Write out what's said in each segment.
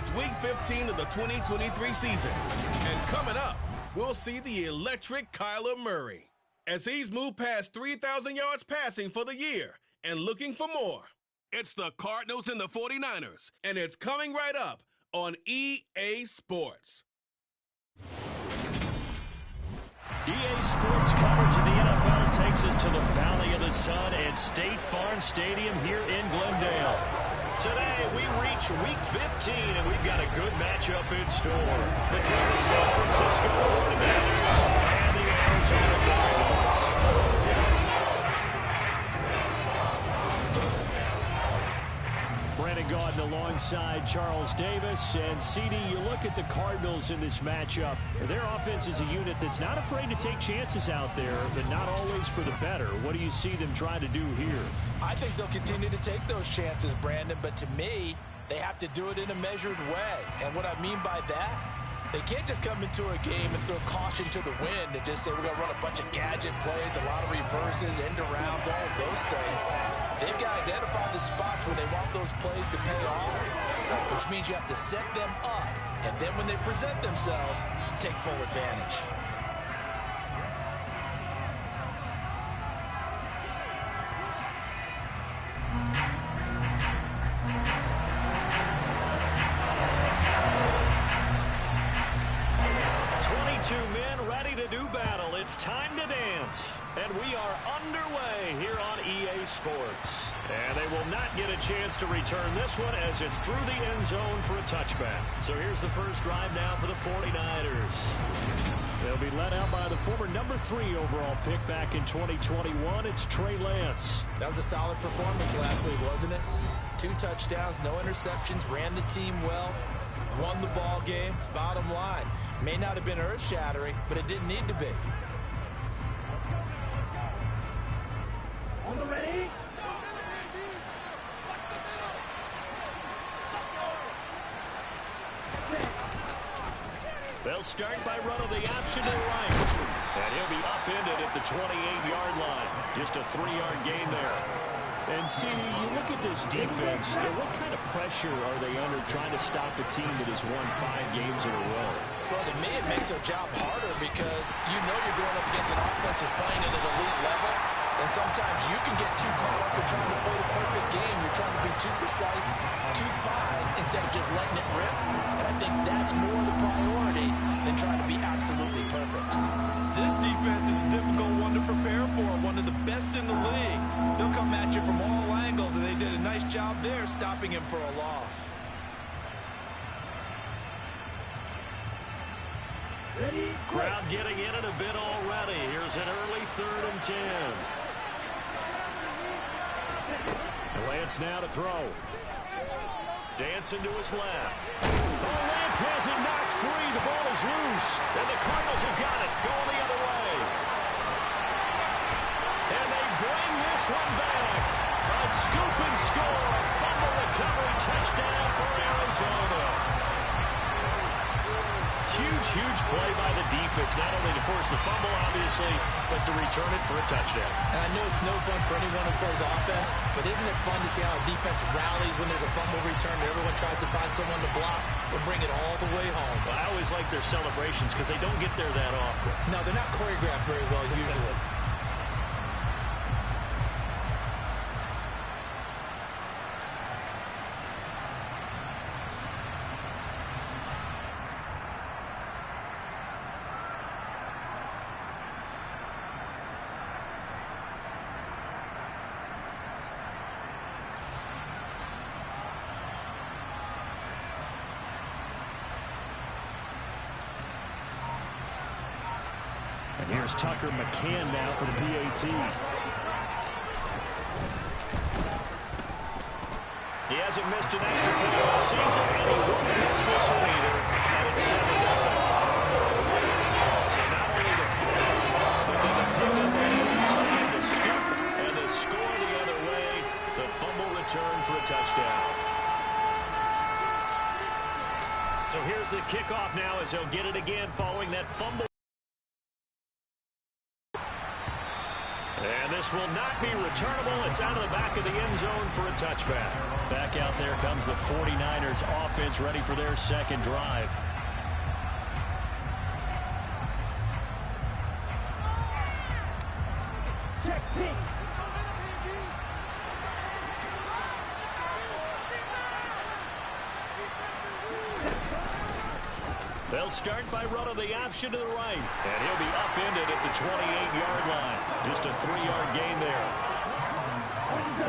It's Week 15 of the 2023 season. And coming up, we'll see the electric Kyler Murray as he's moved past 3,000 yards passing for the year and looking for more. It's the Cardinals and the 49ers, and it's coming right up on EA Sports. EA Sports coverage of the NFL takes us to the Valley of the Sun and State Farm Stadium here in Glendale. Today, we reach Week 15, and we've got a good matchup in store between the San Francisco 49ers and the Arizona Cardinals. Brandon Gaudin alongside Charles Davis. And, CD, you look at the Cardinals in this matchup. Their offense is a unit that's not afraid to take chances out there, but not always for the better. What do you see them trying to do here? I think they'll continue to take those chances, Brandon, but to me, they have to do it in a measured way. And what I mean by that, they can't just come into a game and throw caution to the wind and just say we're going to run a bunch of gadget plays, a lot of reverses, end arounds, all of those things. They've got to identify the spots where they want those plays to pay off, which means you have to set them up, and then when they present themselves, take full advantage. It's time to dance, and we are underway here on EA Sports. And they will not get a chance to return this one as it's through the end zone for a touchback. So here's the first drive now for the 49ers. They'll be led out by the former number 3 overall pick back in 2021. It's Trey Lance. That was a solid performance last week, wasn't it? 2 touchdowns, no interceptions, ran the team well, won the ball game. Bottom line, may not have been earth-shattering, but it didn't need to be. On the ready? They'll start by running the option to the right. And he'll be upended at the 28-yard line. Just a 3-yard gain there. And see, you look at this defense, what kind of pressure are they under trying to stop a team that has won 5 games in a row? Well, to me, it makes their job harder because you know you're going up against an offense that's playing at an elite level. And sometimes you can get too caught up in trying to play the perfect game. You're trying to be too precise, too fine, instead of just letting it rip. And I think that's more the priority than trying to be absolutely perfect. This defense is a difficult one to prepare for, one of the best in the league. They'll come at you from all angles, and they did a nice job there stopping him for a loss. Ready? Crowd getting in it a bit already. Here's an early 3rd and 10. Lance now to throw. Dancing to his left. Oh, Lance has it knocked free. The ball is loose. And the Cardinals have got it. Going the other way. And they bring this one back. A scoop and score. A fumble recovery touchdown for Arizona. Huge play by the defense, not only to force the fumble, obviously, but to return it for a touchdown. And I know it's no fun for anyone who plays offense, but isn't it fun to see how a defense rallies when there's a fumble return and everyone tries to find someone to block and bring it all the way home? Well, I always like their celebrations because they don't get there that often. No, they're not choreographed very well usually. And here's Tucker McCann now for the PAT. He hasn't missed an extra point all season, and he won't miss this one either. And it's 7-0. So not only the cover, but then the pick up on the inside, the scoop, and the score the other way. The fumble return for a touchdown. So here's the kickoff now as he'll get it again following that fumble. And this This will not be returnable. It's out of the back of the end zone for a touchback. Back out there comes the 49ers offense ready for their second drive. Check P. They'll start by running the option to the right. And he'll be upended at the 28-yard line. Just a 3-yard gain there.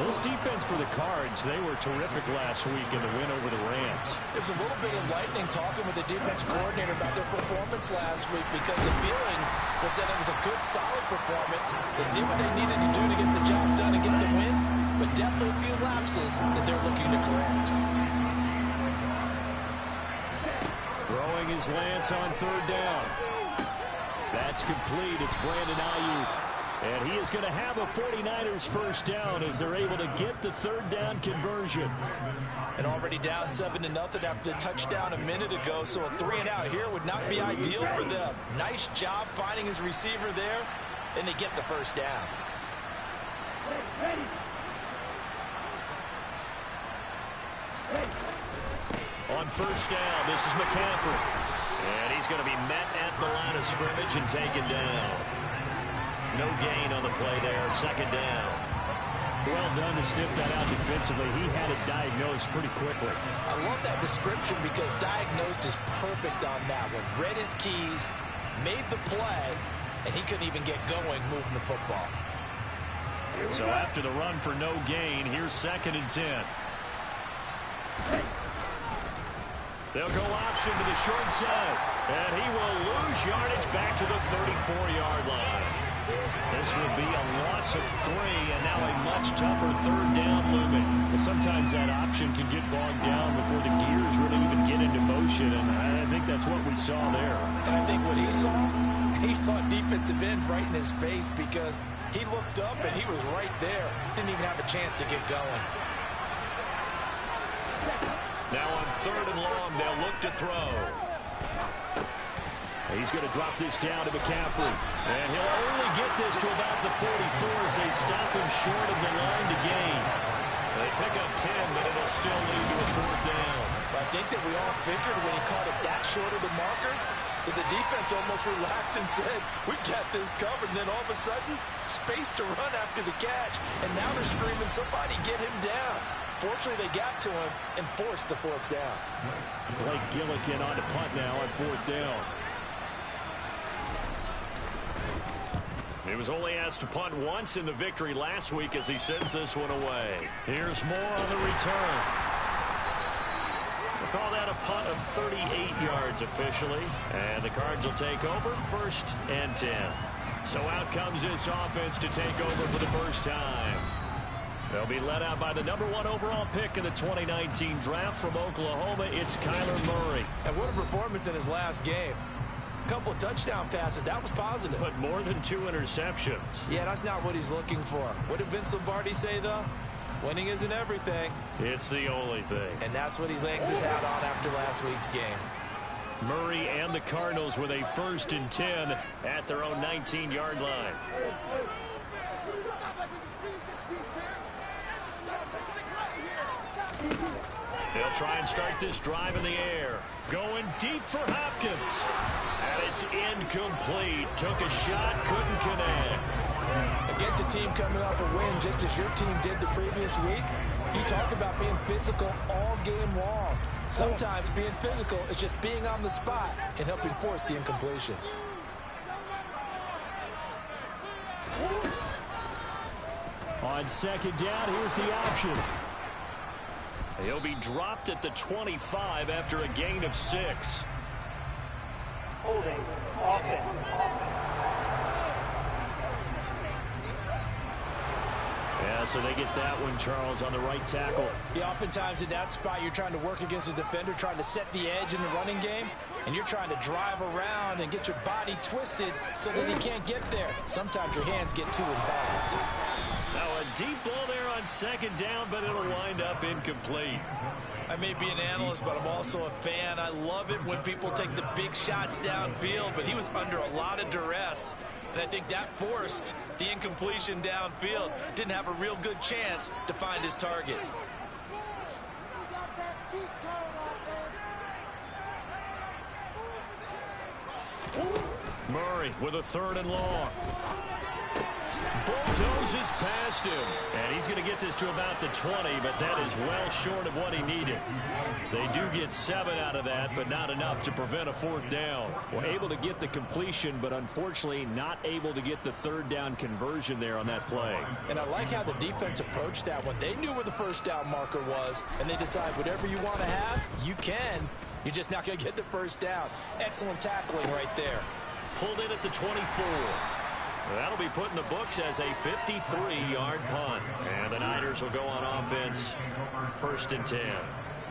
This defense for the Cards, they were terrific last week in the win over the Rams. It's a little bit enlightening talking with the defense coordinator about their performance last week because the feeling was that it was a good, solid performance. They did what they needed to do to get the job done and get the win, but definitely a few lapses that they're looking to correct. Throwing his Lance on third down. That's complete. It's Brandon Ayuk. And he is going to have a 49ers first down as they're able to get the third down conversion. And already down 7-0 after the touchdown a minute ago, so a 3-and-out here would not be ideal for them. Nice job finding his receiver there, and they get the first down. Ready. On first down, this is McCaffrey. And he's going to be met at the line of scrimmage and taken down. No gain on the play there, second down. Well done to sniff that out defensively. He had it diagnosed pretty quickly. I love that description because diagnosed is perfect on that one. Read his keys, made the play, and he couldn't even get going moving the football. So after the run for no gain, here's 2nd and 10. They'll go option to the short side. And he will lose yardage back to the 34-yard line. This would be a loss of 3, and now a much tougher third down looming. Well, sometimes that option can get bogged down before the gears really even get into motion, and I think that's what we saw there. And I think what he saw defensive end right in his face because he looked up and he was right there. Didn't even have a chance to get going. Now on 3rd and long, they'll look to throw. He's going to drop this down to McCaffrey. And he'll only get this to about the 44 as they stop him short of the line to gain. They pick up 10, but it'll still lead to a 4th down. I think that we all figured when he caught it that short of the marker that the defense almost relaxed and said, we got this covered. And then all of a sudden, space to run after the catch. And now they're screaming, somebody get him down. Fortunately, they got to him and forced the 4th down. Blake Gillikin on to punt now on 4th down. He was only asked to punt once in the victory last week as he sends this one away. Here's more on the return. We'll call that a punt of 38 yards officially. And the Cards will take over 1st and 10. So out comes this offense to take over for the first time. They'll be led out by the #1 overall pick in the 2019 draft from Oklahoma. It's Kyler Murray. And what a performance in his last game. A couple of touchdown passes. That was positive. But more than 2 interceptions. Yeah, that's not what he's looking for. What did Vince Lombardi say, though? Winning isn't everything. It's the only thing. And that's what he hangs his hat on after last week's game. Murray and the Cardinals with a 1st and 10 at their own 19-yard line. They'll try and start this drive in the air. Going deep for Hopkins. And it's incomplete. Took a shot, couldn't connect. Against a team coming off a win just as your team did the previous week, you talk about being physical all game long. Sometimes being physical is just being on the spot and helping force the incompletion. On 2nd down, here's the option. He'll be dropped at the 25 after a gain of 6. Holding. Offense. Yeah, so they get that one, Charles, on the right tackle. Yeah, oftentimes in that spot, you're trying to work against a defender, trying to set the edge in the running game, and you're trying to drive around and get your body twisted so that he can't get there. Sometimes your hands get too involved. Now a deep ball there on 2nd down, but it'll wind up incomplete. I may be an analyst, but I'm also a fan. I love it when people take the big shots downfield, but he was under a lot of duress, and I think that forced the incompletion downfield. Didn't have a real good chance to find his target. Murray with a 3rd and long. Bulldozes past him. And he's going to get this to about the 20, but that is well short of what he needed. They do get 7 out of that, but not enough to prevent a 4th down. Well, able to get the completion, but unfortunately not able to get the 3rd down conversion there on that play. And I like how the defense approached that one. They knew where the 1st down marker was, and they decide whatever you want to have, you can. You're just not going to get the 1st down. Excellent tackling right there. Pulled in at the 24. That'll be put in the books as a 53-yard punt. And the Niners will go on offense, 1st and 10.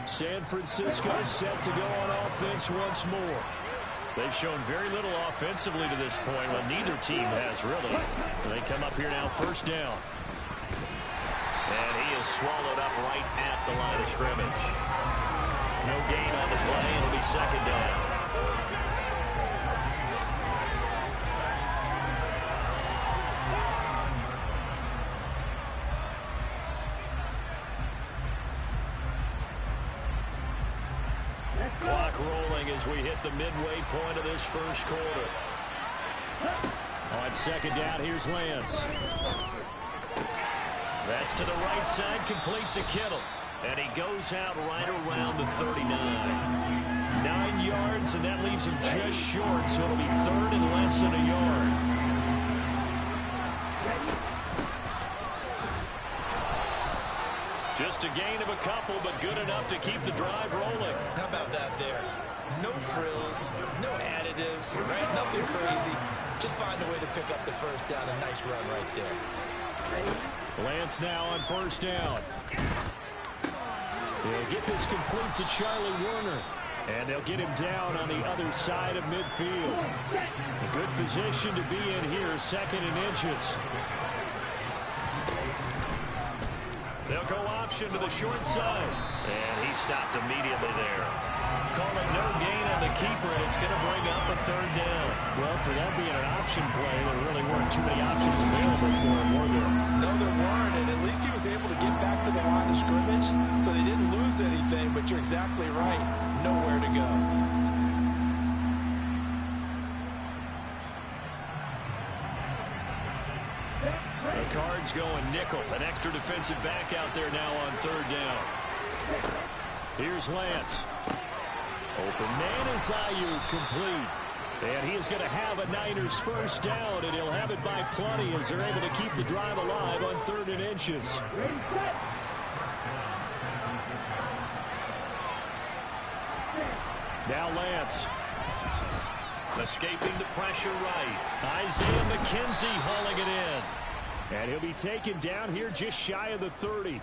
San Francisco set to go on offense once more. They've shown very little offensively to this point. Well, neither team has really. They come up here now, 1st down. And he is swallowed up right at the line of scrimmage. No gain on the play. It'll be 2nd down. Clock rolling as we hit the midway point of this 1st quarter. On 2nd down, here's Lance. That's to the right side, complete to Kittle. And he goes out right around the 39. 9 yards, and that leaves him just short, so it'll be 3rd and less than a yard. Just a gain of a couple, but good enough to keep the drive rolling. How about that there? No frills, no additives, right? Nothing crazy. Just find a way to pick up the 1st down. A nice run right there. Lance now on 1st down. They'll get this complete to Charlie Warner. And they'll get him down on the other side of midfield. A good position to be in here, 2nd and inches. They'll go option to the short side. And he stopped immediately there. Call it no gain on the keeper, and it's going to bring up a 3rd down. Well, for that being an option play, there really weren't too many options available for him, were there? No, there weren't, and at least he was able to get back to the line of scrimmage, so they didn't lose anything, but you're exactly right. Nowhere to go. The Cards going nickel. An extra defensive back out there now on 3rd down. Here's Lance. Open man is Ayuk, complete. And he is going to have a Niners 1st down, and he'll have it by plenty as they're able to keep the drive alive on 3rd and inches. Now Lance. Escaping the pressure right. Isaiah McKenzie hauling it in. And he'll be taken down here just shy of the 30.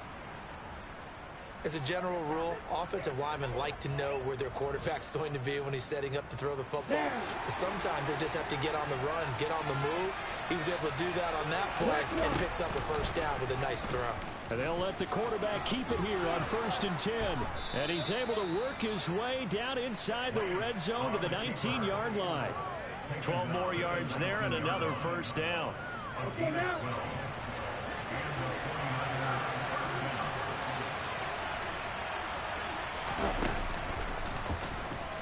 As a general rule, offensive linemen like to know where their quarterback's going to be when he's setting up to throw the football. But sometimes they just have to get on the run, get on the move. He was able to do that on that play and picks up a 1st down with a nice throw. And they'll let the quarterback keep it here on 1st and 10. And he's able to work his way down inside the red zone to the 19-yard line. 12 more yards there and another 1st down.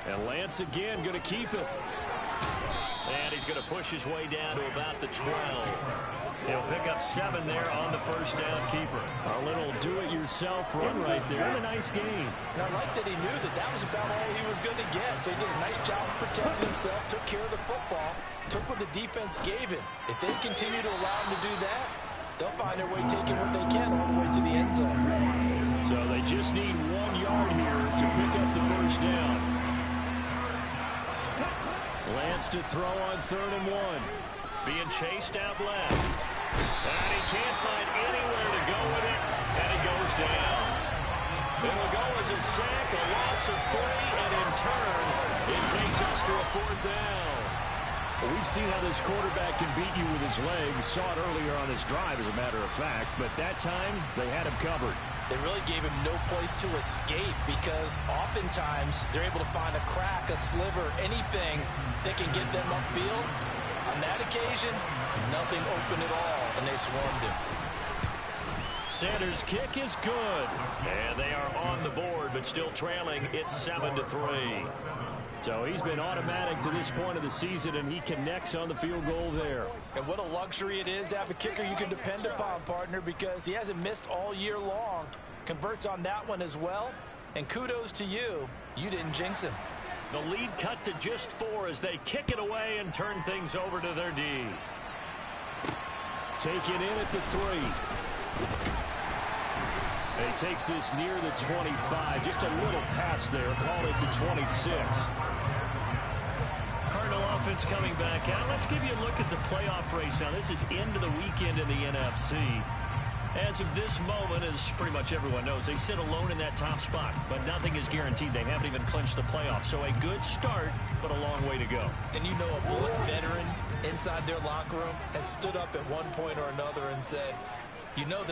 And Lance again going to keep it. And he's going to push his way down to about the 12. He'll pick up 7 there on the 1st down keeper. A little do-it-yourself run right there. And a nice game. And I like that he knew that that was about all he was going to get. So he did a nice job of protecting himself, took care of the football, took what the defense gave him. If they continue to allow him to do that, they'll find their way taking what they can all the way to the end zone. So they just need 1 yard here to pick up the 1st down. Lance to throw on 3rd and 1. Being chased out left. And he can't find anywhere to go with it. And he goes down. It'll go as a sack, a loss of 3, and in turn, it takes us to a 4th down. Well, we've seen how this quarterback can beat you with his legs. Saw it earlier on this drive, as a matter of fact. But that time, they had him covered. They really gave him no place to escape because oftentimes they're able to find a crack, a sliver, anything that can get them upfield. On that occasion, nothing open at all, and they swarmed him. Sanders' kick is good. And they are on the board, but still trailing. It's 7-3. So he's been automatic to this point of the season, and he connects on the field goal there. And what a luxury it is to have a kicker you can depend upon, partner, because he hasn't missed all year long. Converts on that one as well. And kudos to you. You didn't jinx him. The lead cut to just 4 as they kick it away and turn things over to their D. Taken in at the 3. He takes this near the 25. Just a little pass there. Call it the 26. Cardinal offense coming back out. Let's give you a look at the playoff race now. This is end of the weekend in the NFC. As of this moment, as pretty much everyone knows, they sit alone in that top spot. But nothing is guaranteed. They haven't even clinched the playoffs. So a good start, but a long way to go. And you know a bullet veteran inside their locker room has stood up at one point or another and said, you know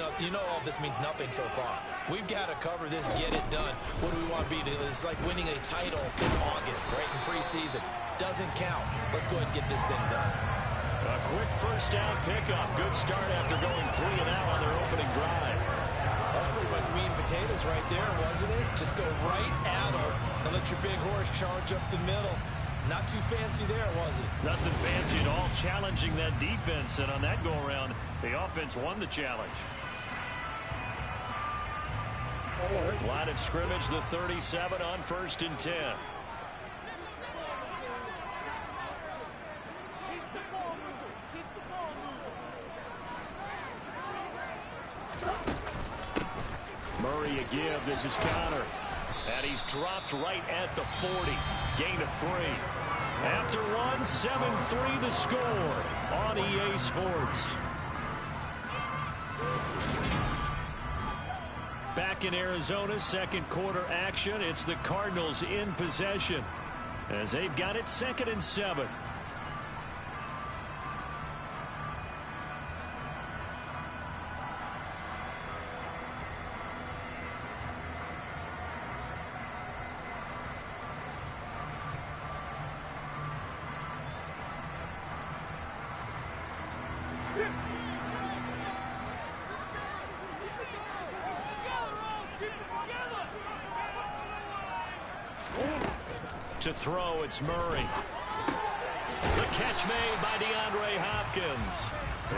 all this means nothing so far. We've got to cover this, get it done. What do we want to be? It's like winning a title in August, right in preseason. Doesn't count. Let's go ahead and get this thing done. A quick first down pickup. Good start after going 3 and out on their opening drive. That's pretty much meat and potatoes right there, wasn't it? Just go right at them and let your big horse charge up the middle. Not too fancy there, was it? Nothing fancy at all, challenging that defense. And on that go-around, the offense won the challenge. Line of scrimmage, the 37 on 1st and 10. Murray a give. This is Connor. And he's dropped right at the 40. Gain of 3. After 1, 7-3 the score on EA Sports. Back in Arizona, second quarter action. It's the Cardinals in possession as they've got it 2nd and 7. To throw, it's Murray. The catch made by DeAndre Hopkins.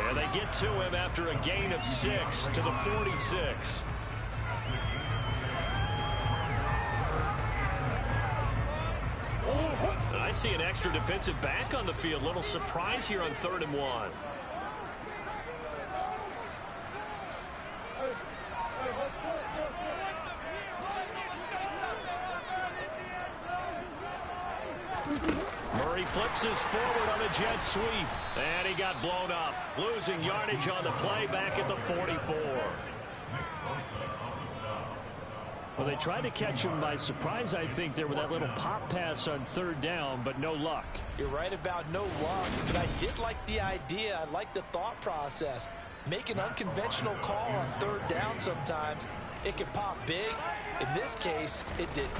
And they get to him after a gain of 6 to the 46. I see an extra defensive back on the field. Little surprise here on 3rd and 1. Murray flips us forward on a jet sweep. And he got blown up. Losing yardage on the play back at the 44. Well, they tried to catch him by surprise, I think, there with that little pop pass on 3rd down, but no luck. You're right about no luck, but I did like the idea. I like the thought process. Make an unconventional call on 3rd down sometimes. It can pop big. In this case, it didn't.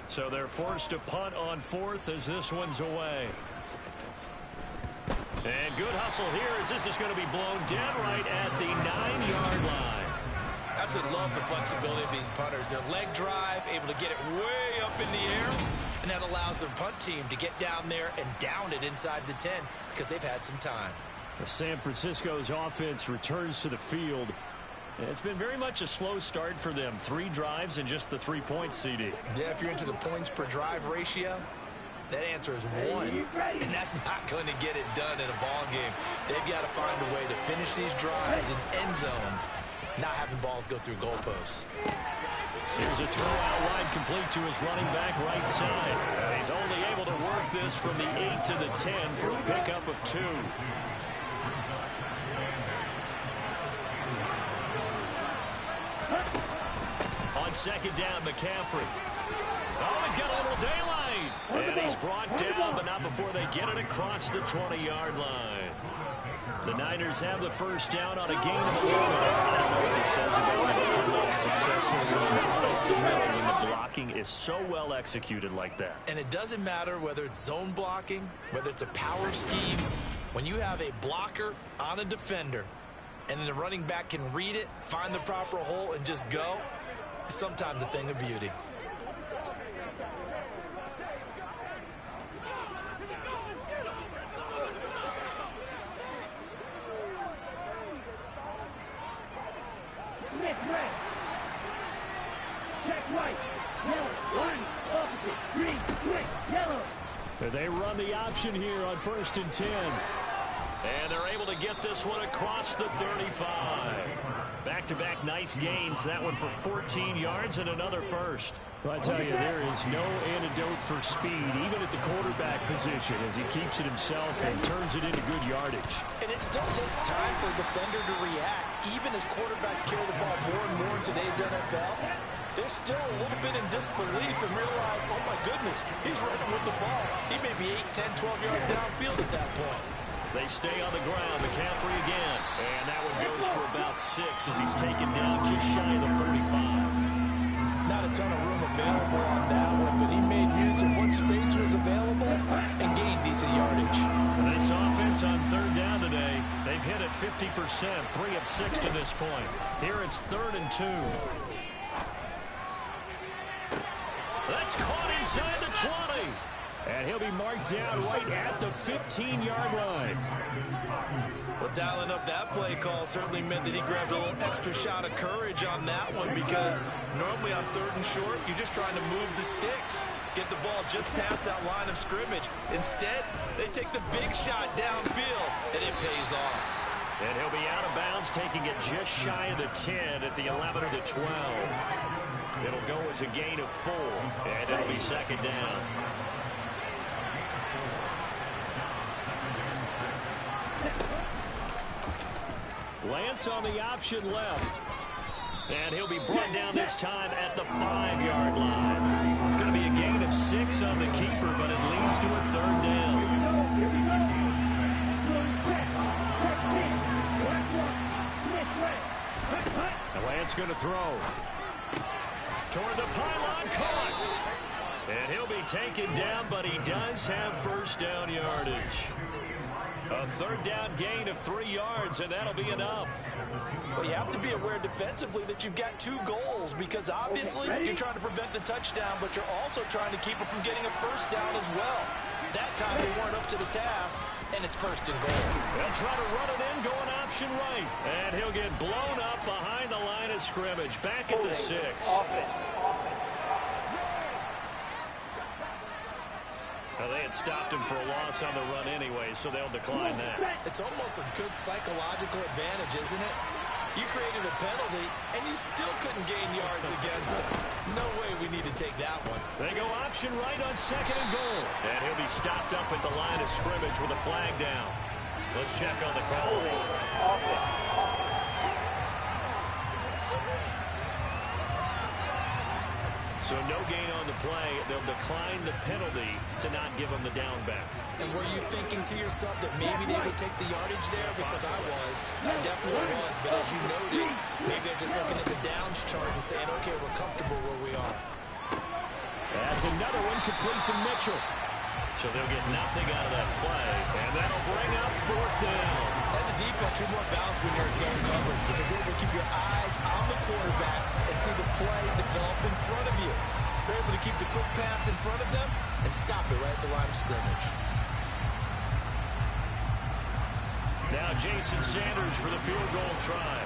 So they're forced to punt on 4th as this one's away. And good hustle here as this is going to be blown dead right at the 9-yard line. Absolutely love the flexibility of these punters. Their leg drive, able to get it way up in the air, and that allows their punt team to get down there and down it inside the 10 because they've had some time. San Francisco's offense returns to the field. It's been very much a slow start for them. 3 drives and just the 3 points, CD. Yeah, if you're into the points per drive ratio, that answer is 1. And that's not going to get it done in a ball game. They've got to find a way to finish these drives in end zones, not having balls go through goalposts. Here's a throw out wide complete to his running back right side. And he's only able to work this from the 8 to the 10 for a pickup of 2. On 2nd down, McCaffrey. Oh, he's got a little daylight. And he's brought down, but not before they get it across the 20-yard line. The Niners have the first down on a gain of 11. I don't know what this says about the most successful runs on a drill when the blocking is so well executed like that. And it doesn't matter whether it's zone blocking, whether it's a power scheme. When you have a blocker on a defender and then the running back can read it, find the proper hole, and just go, it's sometimes a thing of beauty. Smith red. Check right. Yellow. One. Opposite. Green. Quick. Yellow. They run the option here on 1st and 10. And they're able to get this one across the 35. Back-to-back nice gains. That one for 14 yards and another first. Well, I tell you, there is no antidote for speed, even at the quarterback position, as he keeps it himself and turns it into good yardage. And it still takes time for a defender to react, even as quarterbacks carry the ball more and more in today's NFL. They're still a little bit in disbelief and realize, oh my goodness, he's running with the ball. He may be 8, 10, 12 yards downfield at that point. They stay on the ground. McCaffrey again. And that one goes for about 6 as he's taken down just shy of the 45. Not a ton of room available on that one, but he made use of what space was available and gained decent yardage. And this offense on 3rd down today, they've hit it 50%, 3 of 6 to this point. Here it's 3rd and 2. That's caught inside the 20. And he'll be marked down right at the 15-yard line. Well, dialing up that play call certainly meant that he grabbed a little extra shot of courage on that one, because normally on 3rd and short, you're just trying to move the sticks, get the ball just past that line of scrimmage. Instead, they take the big shot downfield, and it pays off. And he'll be out of bounds, taking it just shy of the 10 at the 11 or the 12. It'll go as a gain of 4, and it'll be 2nd down. Lance on the option left. And he'll be brought down this time at the 5-yard line. It's going to be a gain of 6 on the keeper, but it leads to a 3rd down. And Lance going to throw. Toward the pylon, caught. And he'll be taken down, but he does have 1st down yardage. A 3rd down gain of 3 yards, and that'll be enough. Well, you have to be aware defensively that you've got 2 goals, because obviously you're trying to prevent the touchdown, but you're also trying to keep it from getting a 1st down as well. That time they weren't up to the task, and it's 1st and goal. They'll try to run it in, going option right. And he'll get blown up behind the line of scrimmage, back at the 6. Well, they had stopped him for a loss on the run anyway, so they'll decline that. It's almost a good psychological advantage, isn't it? You created a penalty, and you still couldn't gain yards against us. No way we need to take that one. They go option right on 2nd and goal. And he'll be stopped up at the line of scrimmage with a flag down. Let's check on the call. So no gain on the play. They'll decline the penalty to not give them the down back. And were you thinking to yourself that maybe they would take the yardage there? Because I was. I definitely was. But as you noted, maybe they're just looking at the downs chart and saying, okay, we're comfortable where we are. That's another one complete to Mitchell. So they'll get nothing out of that play. And that'll bring up 4th down. As a defense, you're more balanced when you're in zone coverage, because you're able to keep your eyes on the quarterback and see the play develop in front of you. You're able to keep the quick pass in front of them and stop it right at the line of scrimmage. Now Jason Sanders for the field goal try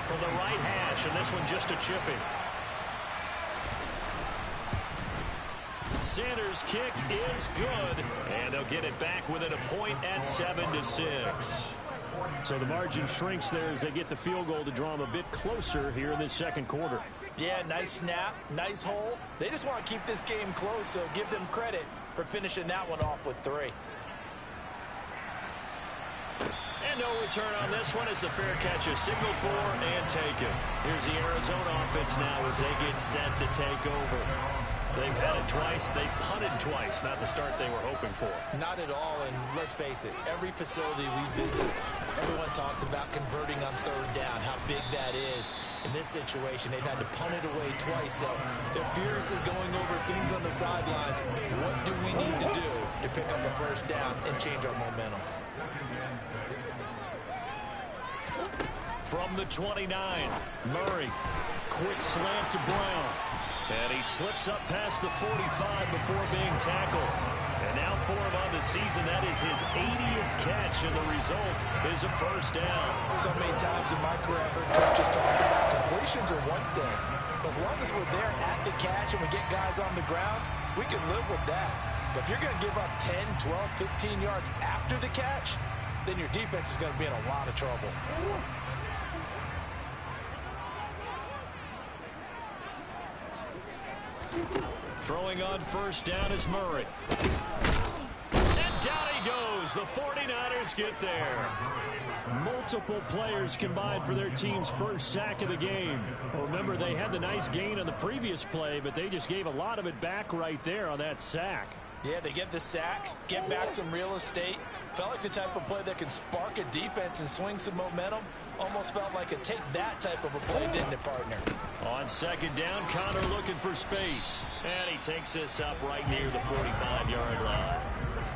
from the right hash, and this one just a chipping. Sanders' kick is good, and they'll get it back within a point at 7-6. So the margin shrinks there as they get the field goal to draw them a bit closer here in this 2nd quarter. Yeah, nice snap, nice hole. They just want to keep this game close, so give them credit for finishing that one off with 3. And no return on this one as the fair catch is signaled for and taken. Here's the Arizona offense now as they get set to take over. They've had it twice. They've punted twice. Not the start they were hoping for. Not at all, and let's face it, every facility we visit, everyone talks about converting on third down, how big that is. In this situation, they've had to punt it away twice, so they're furiously going over things on the sidelines. What do we need to do to pick up a first down and change our momentum? From the 29, Murray. Quick slant to Brown. And he slips up past the 45 before being tackled. And now for him on the season, that is his 80th catch, and the result is a first down. So many times in my career, I've heard coaches talk about completions are one thing. But as long as we're there at the catch and we get guys on the ground, we can live with that. But if you're going to give up 10, 12, 15 yards after the catch, then your defense is going to be in a lot of trouble. Throwing on first down is Murray. And down he goes. The 49ers get there. Multiple players combined for their team's first sack of the game. Well, remember, they had the nice gain on the previous play, but they just gave a lot of it back right there on that sack. Yeah, they get the sack, get back some real estate. Felt like the type of play that can spark a defense and swing some momentum. Almost felt like a take that type of a play, didn't it, partner? On second down, Connor looking for space. And he takes this up right near the 45-yard line.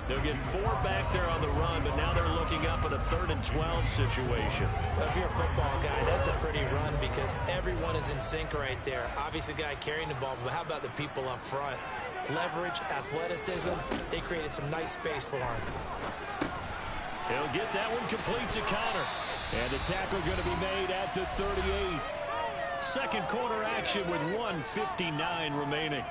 They'll get 4 back there on the run, but now they're looking up at a 3rd and 12 situation. Well, if you're a football guy, that's a pretty run because everyone is in sync right there. Obviously, the guy carrying the ball, but how about the people up front? Leverage, athleticism, they created some nice space for him. He'll get that one complete to Connor. And the tackle going to be made at the 38. Second quarter action with 1:59 remaining.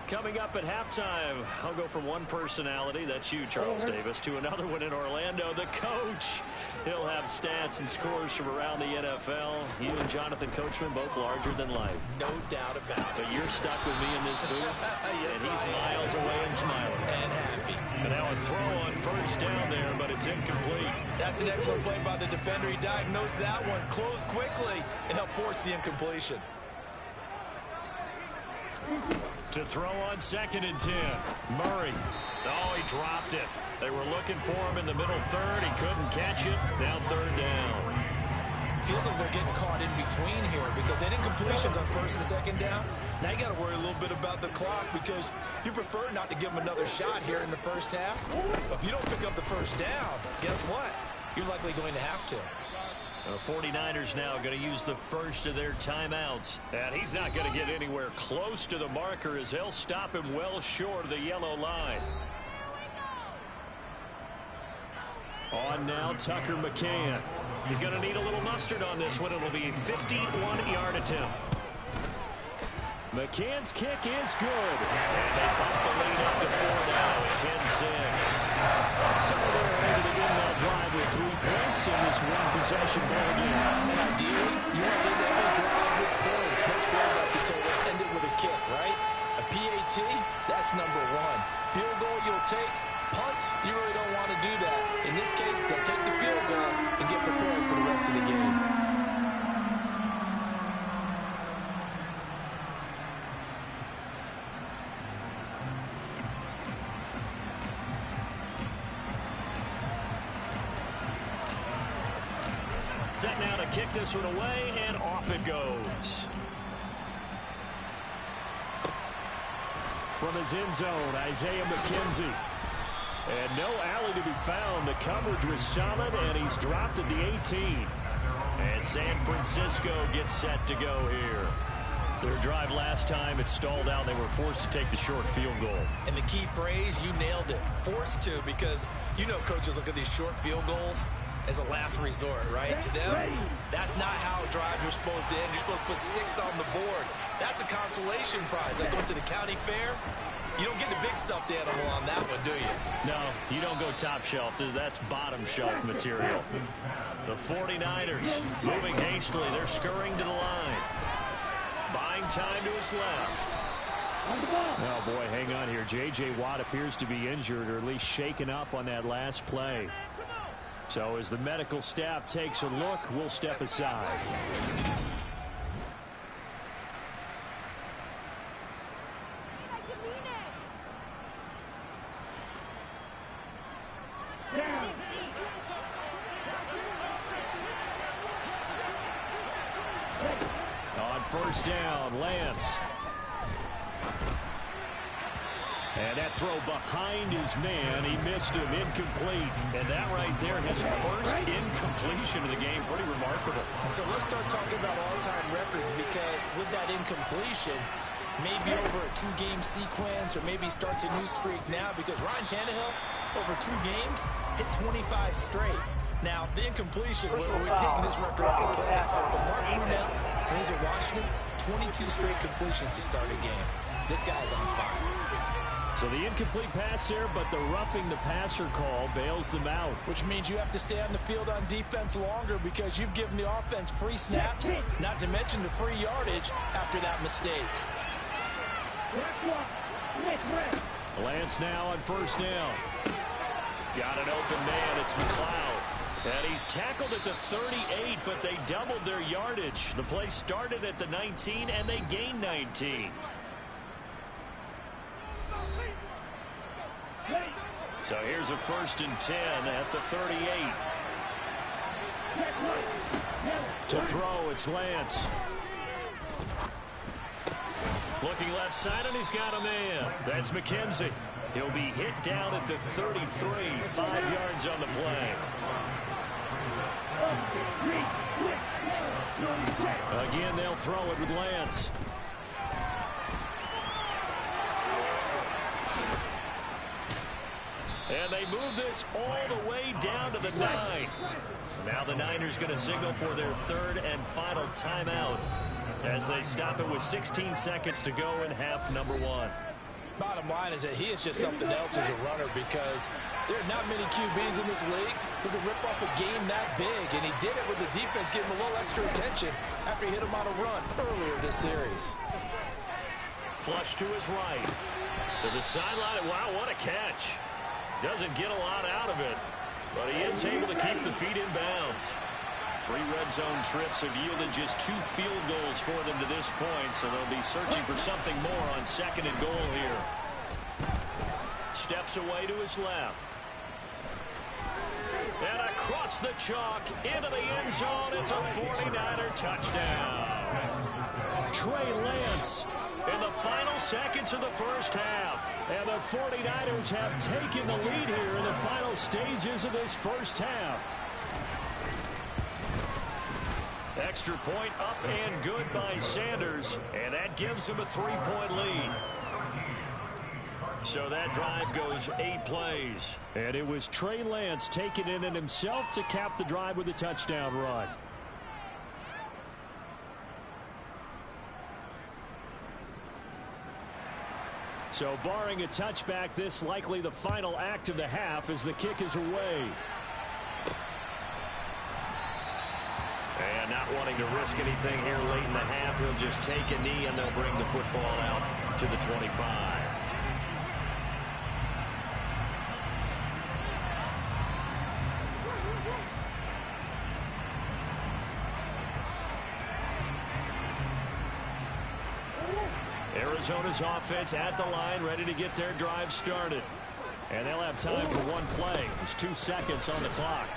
Coming up at halftime, I'll go from one personality, that's you, Charles Davis, to another one in Orlando, the coach. He'll have stats and scores from around the NFL. You and Jonathan Coachman, both larger than life. No doubt about it. But you're stuck with me in this booth, Yes, and he's miles away and smiling. And happy. And now a throw on first down there, but it's incomplete. That's an excellent play by the defender. He diagnosed that one, closed quickly, and helped force the incompletion. To throw on 2nd and 10. Murray. Oh, he dropped it. They were looking for him in the middle third. He couldn't catch it. Now 3rd down. Feels like they're getting caught in between here because they didn't completions on 1st and 2nd down. Now you got to worry a little bit about the clock because you prefer not to give them another shot here in the first half. But if you don't pick up the first down, guess what? You're likely going to have to. The 49ers now going to use the first of their timeouts. And he's not going to get anywhere close to the marker as they'll stop him well short of the yellow line. On now, Tucker McCann. He's going to need a little mustard on this one. It'll be a 51-yard attempt. McCann's kick is good. And they bump the lead up to 4 now at 10-6. So they're able to get that drive with 3 points in this one-possession ball game. And ideally, you want them to end a drive with points. Most quarterbacks have told us end it with a kick, right? A PAT, that's number 1. Field goal you'll take. Punts, you really don't want to do that. In this case, they'll take the field goal and get prepared for the rest of the game. Set now to kick this one away, and off it goes. From his end zone, Isaiah McKenzie. And no alley to be found. The coverage was solid, and he's dropped at the 18. And San Francisco gets set to go here. Their drive last time, it stalled out. They were forced to take the short field goal. And the key phrase, you nailed it. Forced to, because you know coaches look at these short field goals as a last resort, right? To them, that's not how drives are supposed to end. You're supposed to put 6 on the board. That's a consolation prize. Like going to the county fair, you don't get the big stuffed animal on that one, do you? No, you don't go top shelf. That's bottom shelf material. The 49ers moving hastily. They're scurrying to the line. Buying time to his left. Oh, boy, hang on here. J.J. Watt appears to be injured or at least shaken up on that last play. So as the medical staff takes a look, we'll step aside. Down. On first down, Lance. And that throw behind his man. He missed him. Incomplete. And that right there, his first incompletion of the game. Pretty remarkable. So let's start talking about all-time records, because with that incompletion, maybe over a 2-game sequence, or maybe starts a new streak now, because Ryan Tannehill, over 2 games, hit 25 straight. Now, the incompletion, we're taking this record out of play. But Mark Brunell, when he's at Washington, 22 straight completions to start a game. This guy's on fire. So the incomplete pass there, but the roughing the passer call bails them out. Which means you have to stay on the field on defense longer, because you've given the offense free snaps, not to mention the free yardage after that mistake. Lance now on first down. Got an open man. It's McLeod. And he's tackled at the 38, but they doubled their yardage. The play started at the 19, and they gained 19. So here's a 1st and 10 at the 38. To throw, it's Lance. Looking left side, and he's got a man. That's McKenzie. He'll be hit down at the 33, 5 yards on the play. Again, they'll throw it with Lance. And they move this all the way down to the 9. Now the Niners going to signal for their 3rd and final timeout as they stop it with 16 seconds to go in half number 1. Bottom line is that he is just something else as a runner, because there are not many QBs in this league who can rip off a game that big, and he did it with the defense giving him a little extra attention after he hit him on a run earlier this series. Flush to his right. To the sideline. Wow, what a catch. Doesn't get a lot out of it, but he is able to keep the feet in bounds. 3 red zone trips have yielded just 2 field goals for them to this point, so they'll be searching for something more on 2nd and goal here. Steps away to his left. And across the chalk into the end zone. It's a 49er touchdown. Trey Lance In the final seconds of the first half. And the 49ers have taken the lead here in the final stages of this first half. Extra point up and good by Sanders, and that gives him a 3-point lead. So that drive goes 8 plays. And it was Trey Lance taking it in himself to cap the drive with a touchdown run. So barring a touchback, this likely the final act of the half as the kick is away. And not wanting to risk anything here late in the half, he'll just take a knee and they'll bring the football out to the 25. Arizona's offense at the line, ready to get their drive started. And they'll have time for one play. There's 2 seconds on the clock.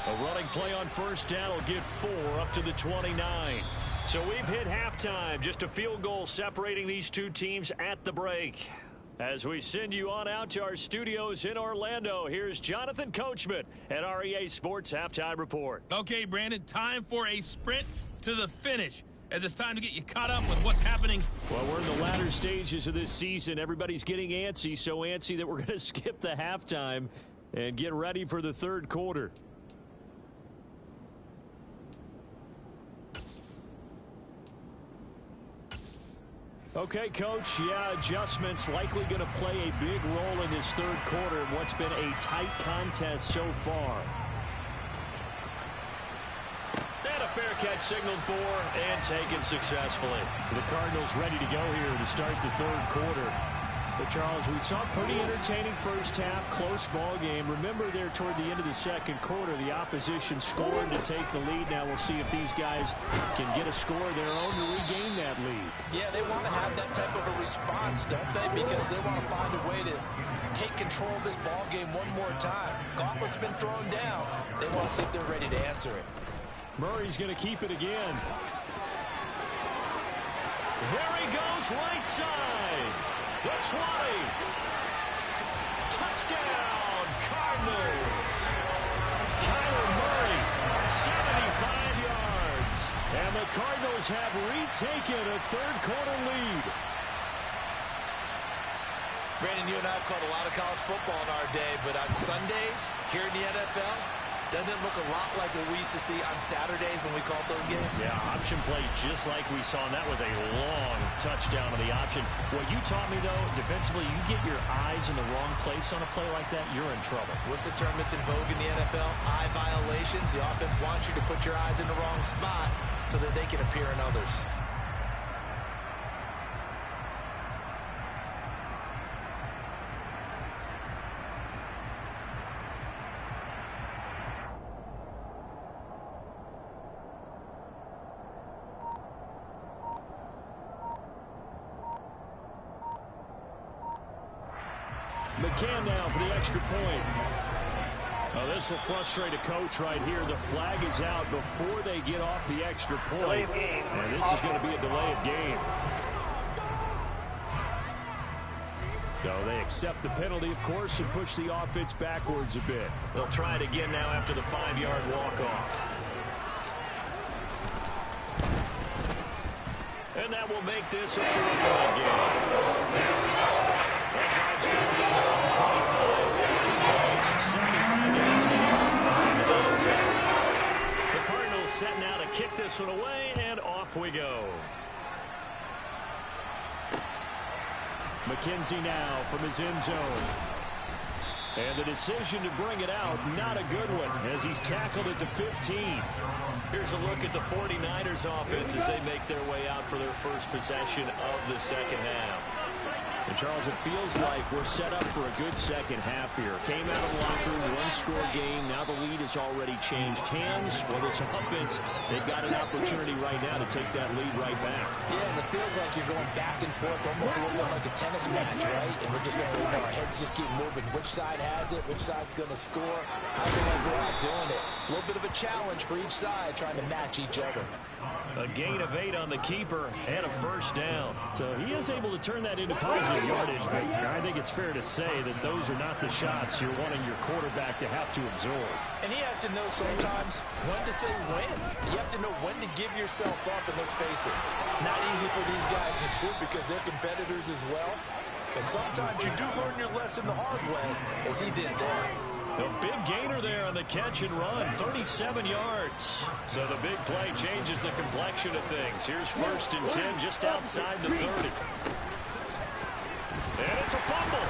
A running play on first down will get 4 up to the 29. So we've hit halftime. Just a field goal separating these two teams at the break. As we send you on out to our studios in Orlando, here's Jonathan Coachman at our EA Sports Halftime Report. Okay, Brandon, time for a sprint to the finish, as it's time to get you caught up with what's happening. Well, we're in the latter stages of this season. Everybody's getting antsy, so antsy that we're going to skip the halftime and get ready for the third quarter. Okay, Coach, adjustments likely going to play a big role in this third quarter in what's been a tight contest so far. And a fair catch signaled for and taken successfully. The Cardinals ready to go here to start the third quarter. But Charles, we saw a pretty entertaining first half, close ball game. Remember there toward the end of the second quarter, the opposition scored to take the lead. Now we'll see if these guys can get a score of their own to regain that lead. Yeah, they want to have that type of a response, don't they? Because they want to find a way to take control of this ball game one more time. Gauntlet's been thrown down. They want to see if they're ready to answer it. Murray's going to keep it again. There he goes, right side. The 20. Touchdown, Cardinals. Kyler Murray, 75 yards. And the Cardinals have retaken a third-quarter lead. Brandon, you and I have called a lot of college football in our day, but on Sundays here in the NFL, doesn't it look a lot like what we used to see on Saturdays when we called those games? Yeah, option plays just like we saw, and that was a long touchdown of the option. What you taught me, though, defensively, you get your eyes in the wrong place on a play like that, you're in trouble. What's the term that's in vogue in the NFL? Eye violations. The offense wants you to put your eyes in the wrong spot so that they can appear in others. McCann now for the extra point. Oh, this will frustrate a coach right here. The flag is out before they get off the extra point. And this is going to be a delay of game. So they accept the penalty, of course, and push the offense backwards a bit. They'll try it again now after the 5-yard walk-off. And that will make this a 3-point game. That drives down to 25, 2 points, 75 yards. The Cardinals set now to kick this one away, and off we go. McKenzie now from his end zone. And the decision to bring it out, not a good one, as he's tackled at the 15. Here's a look at the 49ers offense as they make their way out for their first possession of the second half. And Charles, it feels like we're set up for a good second half here. Came out of the locker room, one-score game. Now the lead has already changed hands. Well, this offense, they've got an opportunity right now to take that lead right back. Yeah, and it feels like you're going back and forth, almost a little bit like a tennis match, right? And we're just our heads just keep moving. Which side has it? Which side's going to score? How's they going to go out doing it? A little bit of a challenge for each side, trying to match each other. A gain of 8 on the keeper and a first down. So he is able to turn that into positive yardage, but I think it's fair to say that those are not the shots you're wanting your quarterback to have to absorb. And he has to know sometimes when to say when. You have to know when to give yourself up, and let's face it, not easy for these guys to do because they're competitors as well. But sometimes you do learn your lesson the hard way, as he did there. A big gainer there on the catch and run, 37 yards. So the big play changes the complexion of things. Here's 1st and 10 just outside the 30. And it's a fumble.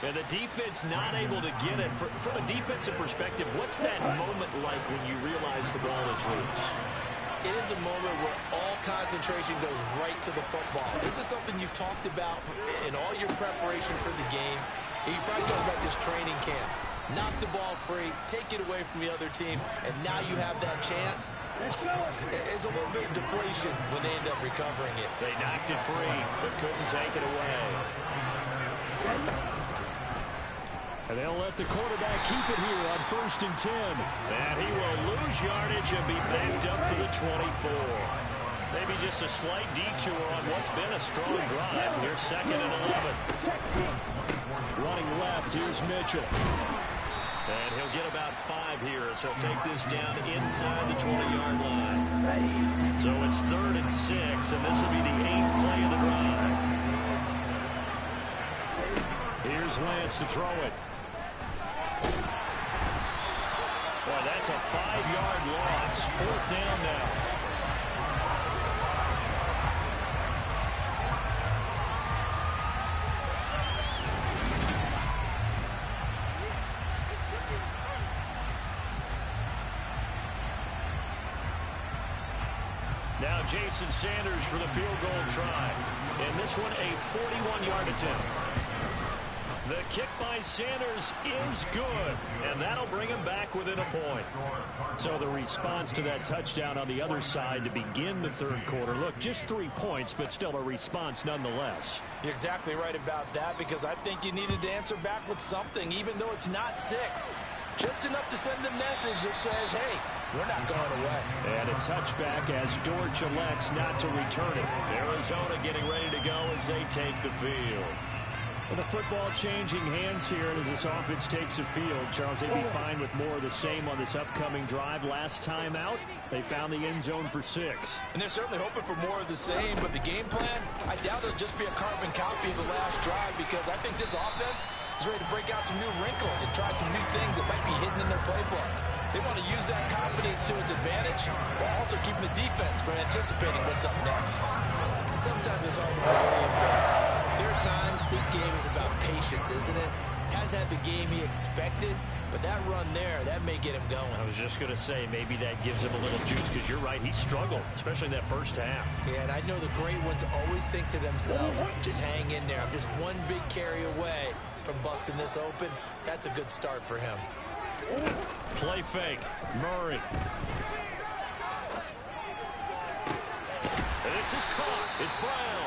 And the defense not able to get it. From a defensive perspective, what's that moment like when you realize the ball is loose? It is a moment where all concentration goes right to the football. This is something you've talked about in all your preparation for the game. You probably talked about this training camp. Knock the ball free, take it away from the other team, and now you have that chance. It's a little bit of deflation when they end up recovering it. They knocked it free, but couldn't take it away. And they'll let the quarterback keep it here on 1st and 10. And he will lose yardage and be backed up to the 24. Maybe just a slight detour on what's been a strong drive. Here's 2nd and 11. Running left, here's Mitchell. And he'll get about 5 here as he'll take this down inside the 20-yard line. So it's 3rd and 6, and this will be the 8th play of the drive. Here's Lance to throw it. Boy, that's a 5-yard loss. 4th down now. Now Jason Sanders for the field goal try. And this one a 41-yard attempt. The kick by Sanders is good, and that'll bring him back within a point. So the response to that touchdown on the other side to begin the third quarter. Look, just 3 points, but still a response nonetheless. You're exactly right about that, because I think you needed to answer back with something, even though it's not 6. Just enough to send a message that says, hey, we're not going away. And a touchback as Dortch elects not to return it. Arizona getting ready to go as they take the field. Well, the football changing hands here, and as this offense takes the field, Charles, they'd be fine with more of the same on this upcoming drive. Last time out, they found the end zone for 6. And they're certainly hoping for more of the same, but the game plan, I doubt it'll just be a carbon copy of the last drive, because I think this offense is ready to break out some new wrinkles and try some new things that might be hidden in their playbook. They want to use that confidence to its advantage while also keeping the defense from anticipating what's up next. Sometimes it's hard to believe, but there are times this game is about patience, isn't it? Has had the game he expected, but that run there, that may get him going. I was just going to say, maybe that gives him a little juice, because you're right, he struggled, especially in that first half. Yeah, and I know the great ones always think to themselves, just hang in there. I'm just one big carry away from busting this open. That's a good start for him. Play fake. Murray. And this is caught. It's Brown.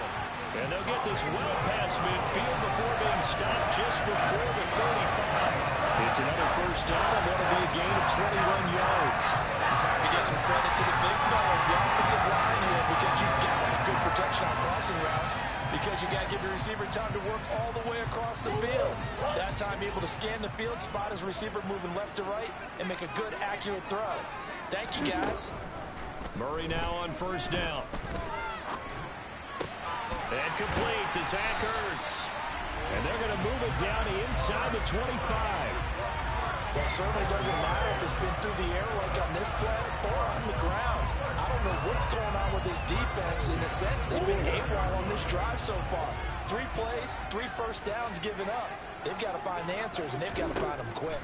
And they'll get this well past midfield before being stopped just before the 35. It's another first down, and that'll be a gain of 21 yards. And time to give some credit to the big fellas, the offensive line here, because you've got to have good protection on crossing routes, because you got to give your receiver time to work all the way across the field. That time able to scan the field, spot his receiver moving left to right, and make a good, accurate throw. Thank you, guys. Murray now on first down. And complete to Zach Ertz. And they're going to move it down inside the 25. Well, it certainly doesn't matter if it's been through the air like on this play or on the ground. I don't know what's going on with this defense. In a sense, they've been AWOL on this drive so far. 3 plays, 3 first downs given up. They've got to find the answers, and they've got to find them quick.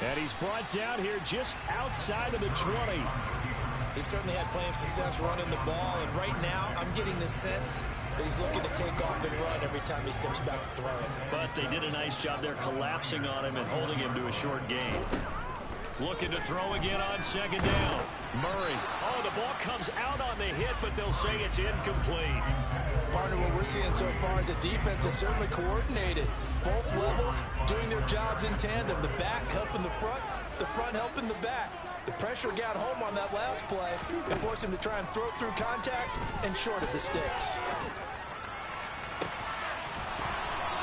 And he's brought down here just outside of the 20. He certainly had plenty of success running the ball, and right now I'm getting the sense that he's looking to take off and run every time he steps back to throw it. But they did a nice job there collapsing on him and holding him to a short gain. Looking to throw again on second down. Murray. Oh, the ball comes out on the hit, but they'll say it's incomplete. Partner, what we're seeing so far is a defense that's certainly coordinated. Both levels doing their jobs in tandem. The back helping the front helping the back. The pressure got home on that last play and forced him to try and throw through contact and short of the sticks.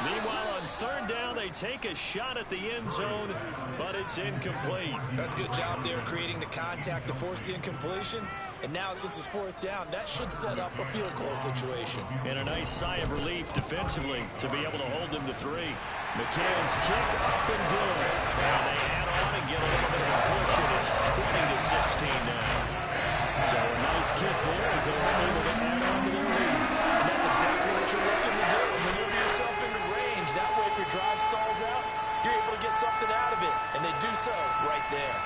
Meanwhile, on third down, they take a shot at the end zone, but it's incomplete. That's a good job there creating the contact to force the incompletion. And now, since it's fourth down, that should set up a field goal situation. And a nice sigh of relief defensively to be able to hold them to 3. McCann's kick up and good. And they add on and get a little bit of a push, and it's 20-16 now. So a nice kick there as they're able to add on to their lead. And that's exactly what you're looking to do. Maneuver yourself into range. That way, if your drive stalls out, you're able to get something out of it. And they do so right there.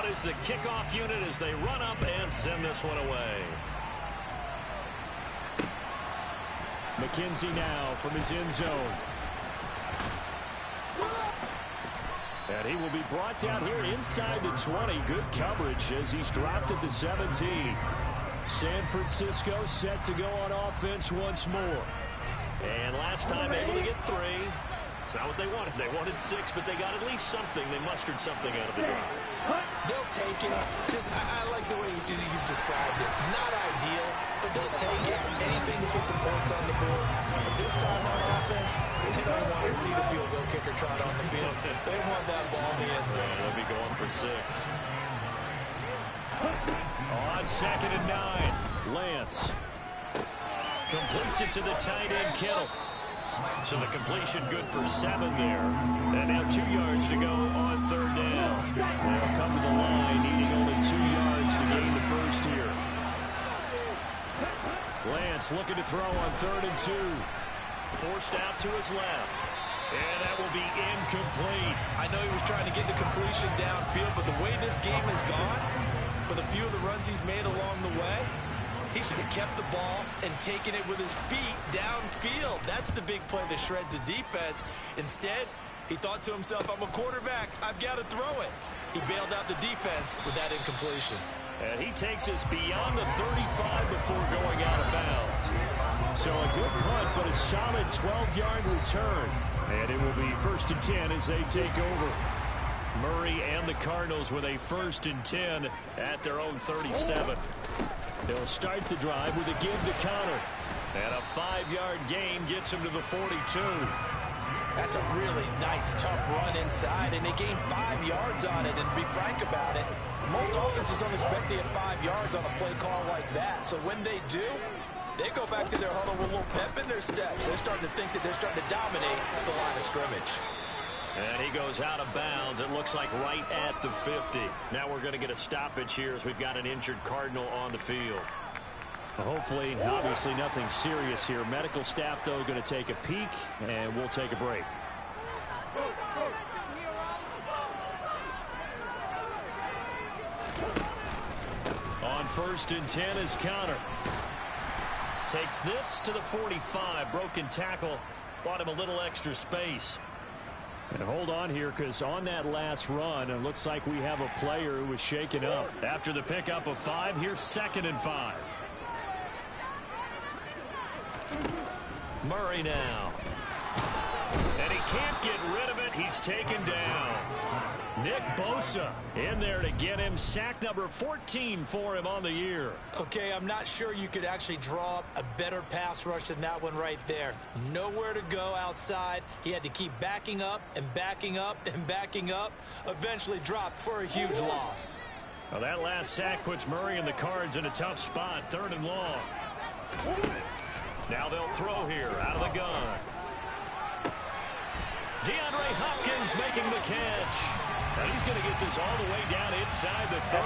Is the kickoff unit as they run up and send this one away. McKenzie now from his end zone. And he will be brought down here inside the 20. Good coverage as he's dropped at the 17. San Francisco set to go on offense once more. And last time able to get 3. It's not what they wanted. They wanted 6, but they got at least something. They mustered something out of the drive. They'll take it. Just, I like the way you've described it. Not ideal, but they'll take it. Anything to put some points on the board. But this time on offense, they don't want to see the field goal kicker trot on the field. They want that ball in the end zone. They'll be going for 6. On second and 9, Lance completes it to the tight end, Kittle. So the completion good for 7 there. And now 2 yards to go on third down. They'll come to the line, needing only 2 yards to gain the first here. Lance looking to throw on 3rd and 2. Forced out to his left. And that will be incomplete. I know he was trying to get the completion downfield, but the way this game has gone, with a few of the runs he's made along the way, he should have kept the ball and taken it with his feet downfield. That's the big play that shreds the defense. Instead, he thought to himself, I'm a quarterback, I've got to throw it. He bailed out the defense with that incompletion. And he takes us beyond the 35 before going out of bounds. So a good punt, but a solid 12-yard return. And it will be 1st and 10 as they take over. Murray and the Cardinals with a 1st and 10 at their own 37. They'll start the drive with a give to Connor. And a 5-yard gain gets him to the 42. That's a really nice, tough run inside, and they gained 5 yards on it. And to be frank about it, most offenses don't expect to get 5 yards on a play call like that. So when they do, they go back to their huddle with a little pep in their steps. They're starting to think that they're starting to dominate the line of scrimmage. And he goes out of bounds. It looks like right at the 50. Now we're going to get a stoppage here as we've got an injured Cardinal on the field. Hopefully, obviously nothing serious here. Medical staff, though, going to take a peek, and we'll take a break. On 1st and 10 is Connor. Takes this to the 45. Broken tackle. Bought him a little extra space. And hold on here, because on that last run, it looks like we have a player who was shaken up. After the pickup of 5, here's 2nd and 5. Murray now. And he can't get rid of it. He's taken down. Nick Bosa in there to get him. Sack number 14 for him on the year. Okay, I'm not sure you could actually draw up a better pass rush than that one right there. Nowhere to go outside. He had to keep backing up and backing up and backing up. Eventually dropped for a huge loss. Well, that last sack puts Murray and the Cards in a tough spot. 3rd and long. Now they'll throw here out of the gun. DeAndre Hopkins making the catch. And he's going to get this all the way down inside the 35.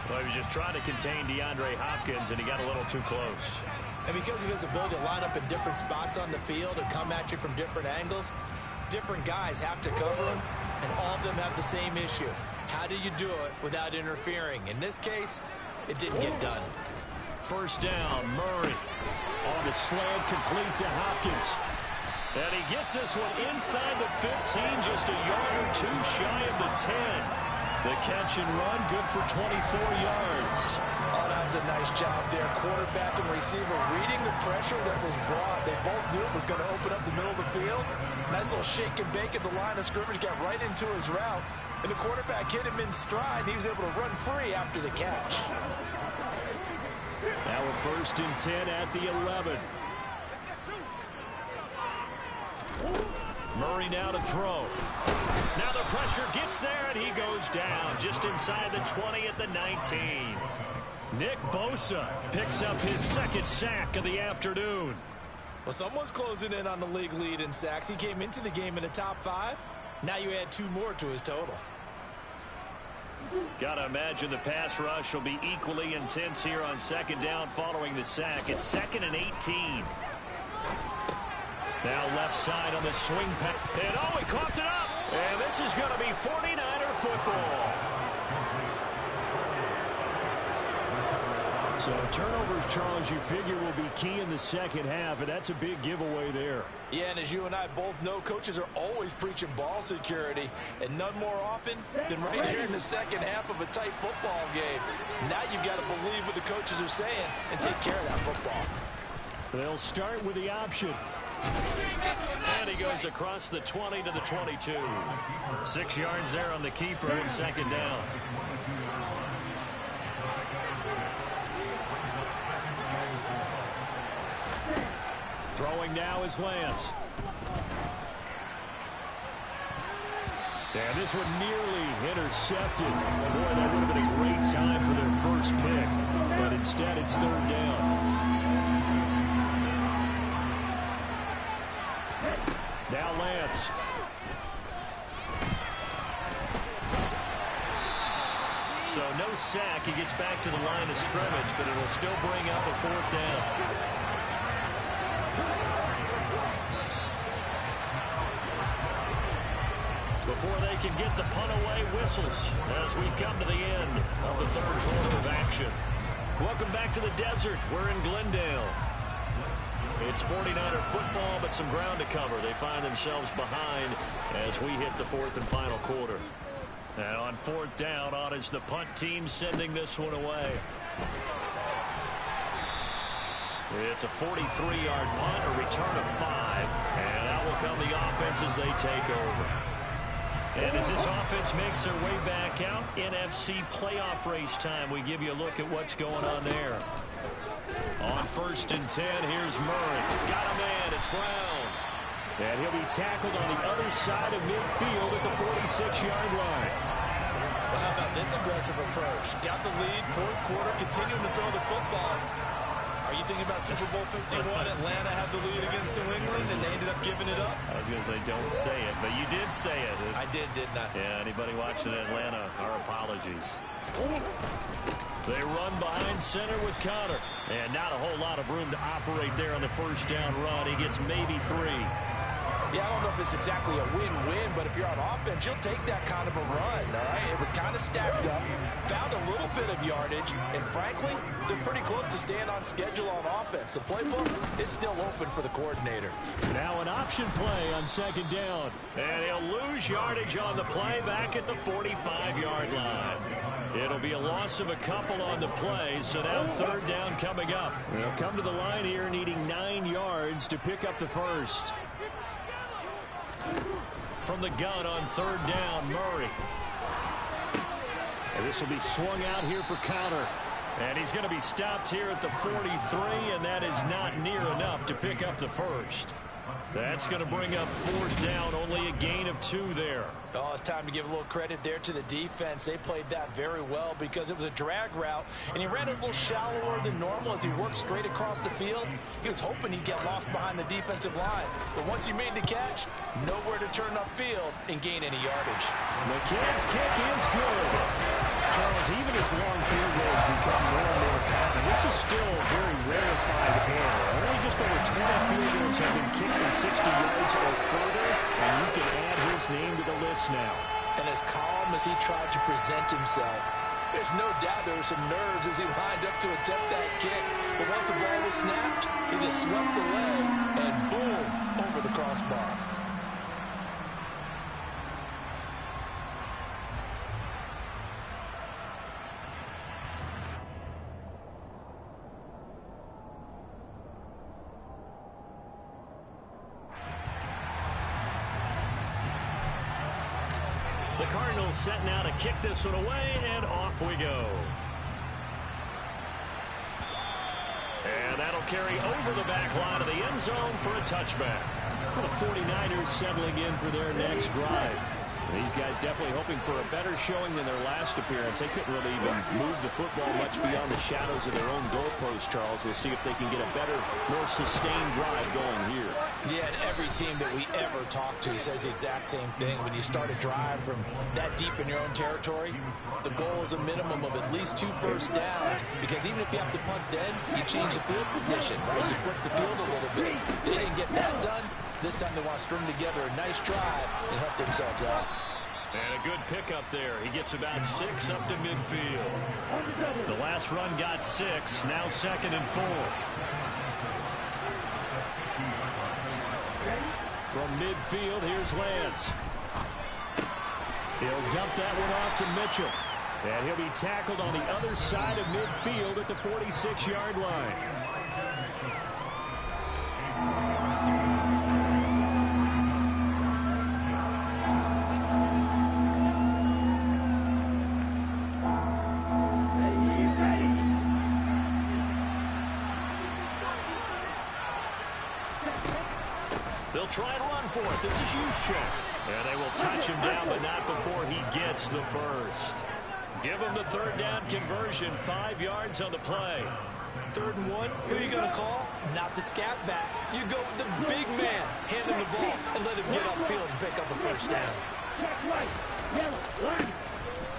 Well, he was just trying to contain DeAndre Hopkins, and he got a little too close. And because of his ability to line up in different spots on the field and come at you from different angles, different guys have to cover him, and all of them have the same issue. How do you do it without interfering? In this case, it didn't get done. 1st down, Murray on the slant, complete to Hopkins. And he gets this one inside the 15, just a yard or two shy of the 10. The catch and run, good for 24 yards. Oh, that was a nice job there. Quarterback and receiver reading the pressure that was brought. They both knew it was going to open up the middle of the field. Nice little shake and bake at the line of scrimmage, got right into his route. And the quarterback hit him in stride. He was able to run free after the catch. Now a 1st and 10 at the 11. Murray now to throw. Now the pressure gets there, and he goes down just inside the 20 at the 19. Nick Bosa picks up his 2nd sack of the afternoon. Well, someone's closing in on the league lead in sacks. He came into the game in the top 5. Now you add 2 more to his total. Got to imagine the pass rush will be equally intense here on 2nd down following the sack. It's 2nd and 18. Now left side on the swing pass. And oh, he coughed it up. And this is going to be 49er football. So turnovers, Charles, you figure will be key in the 2nd half, and that's a big giveaway there. Yeah, and as you and I both know, coaches are always preaching ball security, and none more often than right here in the 2nd half of a tight football game. Now you've got to believe what the coaches are saying and take care of that football. They'll start with the option. And he goes across the 20 to the 22. 6 yards there on the keeper and 2nd down. Throwing now is Lance. And this one nearly intercepted. Boy, that would have been a great time for their first pick. But instead, it's 3rd down. Now Lance. So no sack. He gets back to the line of scrimmage, but it'll still bring up a 4th down. Before they can get the punt away, whistles as we've come to the end of the 3rd quarter of action. Welcome back to the desert. We're in Glendale. It's 49er football, but some ground to cover. They find themselves behind as we hit the 4th and final quarter. And on 4th down, on is the punt team sending this one away. It's a 43-yard punt, a return of 5. And out will come the offense as they take over. And as this offense makes their way back out, NFC playoff race time, we give you a look at what's going on there. On 1st and 10, here's Murray. Got a man, it's Brown. And he'll be tackled on the other side of midfield at the 46-yard line. Well, how about this aggressive approach? Got the lead, 4th quarter, continuing to throw the football. Are you thinking about Super Bowl 51? Atlanta had the lead against New England, and they ended up giving it up? I was going to say, don't say it, but you did say it. I did, didn't I? Yeah, anybody watching Atlanta, our apologies. They run behind center with Connor. And not a whole lot of room to operate there on the 1st down run. He gets maybe 3. Yeah, I don't know if it's exactly a win-win, but if you're on offense, you'll take that kind of a run, all right? It was kind of stacked up, found a little bit of yardage, and frankly, they're pretty close to staying on schedule on offense. The playbook is still open for the coordinator. Now an option play on 2nd down. And he'll lose yardage on the play back at the 45-yard line. It'll be a loss of a couple on the play, so now 3rd down coming up. They'll come to the line here needing 9 yards to pick up the 1st. From the gun on 3rd down, Murray. And this will be swung out here for Connor. And he's going to be stopped here at the 43, and that is not near enough to pick up the 1st. That's going to bring up 4th down, only a gain of 2 there. Oh, it's time to give a little credit there to the defense. They played that very well because it was a drag route, and he ran it a little shallower than normal as he worked straight across the field. He was hoping he'd get lost behind the defensive line. But once he made the catch, nowhere to turn upfield and gain any yardage. McCann's kick is good. Charles, even as long field goals become more and more common, this is still a very rarefied error. Only just over 20 field goals have been kicked from 60 yards or further, and you can add his name to the list now. And as calm as he tried to present himself, there's no doubt there were some nerves as he lined up to attempt that kick. But once the ball was snapped, he just swept the leg and boom, over the crossbar. The Cardinals set now to kick this one away, and off we go. And that'll carry over the back line of the end zone for a touchback. The 49ers settling in for their next drive. These guys definitely hoping for a better showing than their last appearance. They couldn't really even move the football much beyond the shadows of their own goalpost, Charles. We'll see if they can get a better, more sustained drive going here. Yeah, and every team that we ever talk to says the exact same thing. When you start a drive from that deep in your own territory, the goal is a minimum of at least 2 first downs, because even if you have to punt then, you change the field position, right? You flip the field a little bit. They didn't get that done. This time they want to string together a nice drive and help themselves out. And a good pickup there. He gets about 6 up to midfield. The last run got 6. Now 2nd and 4. From midfield, here's Lance. He'll dump that one off to Mitchell. And he'll be tackled on the other side of midfield at the 46-yard line. They'll try and run for it. This is Juszczyk. And they will touch him down, but not before he gets the 1st. Give him the 3rd down conversion. 5 yards on the play. 3rd and 1, who are you going to call? Not the scat back. You go with the big man. Hand him the ball and let him get upfield and pick up a 1st down.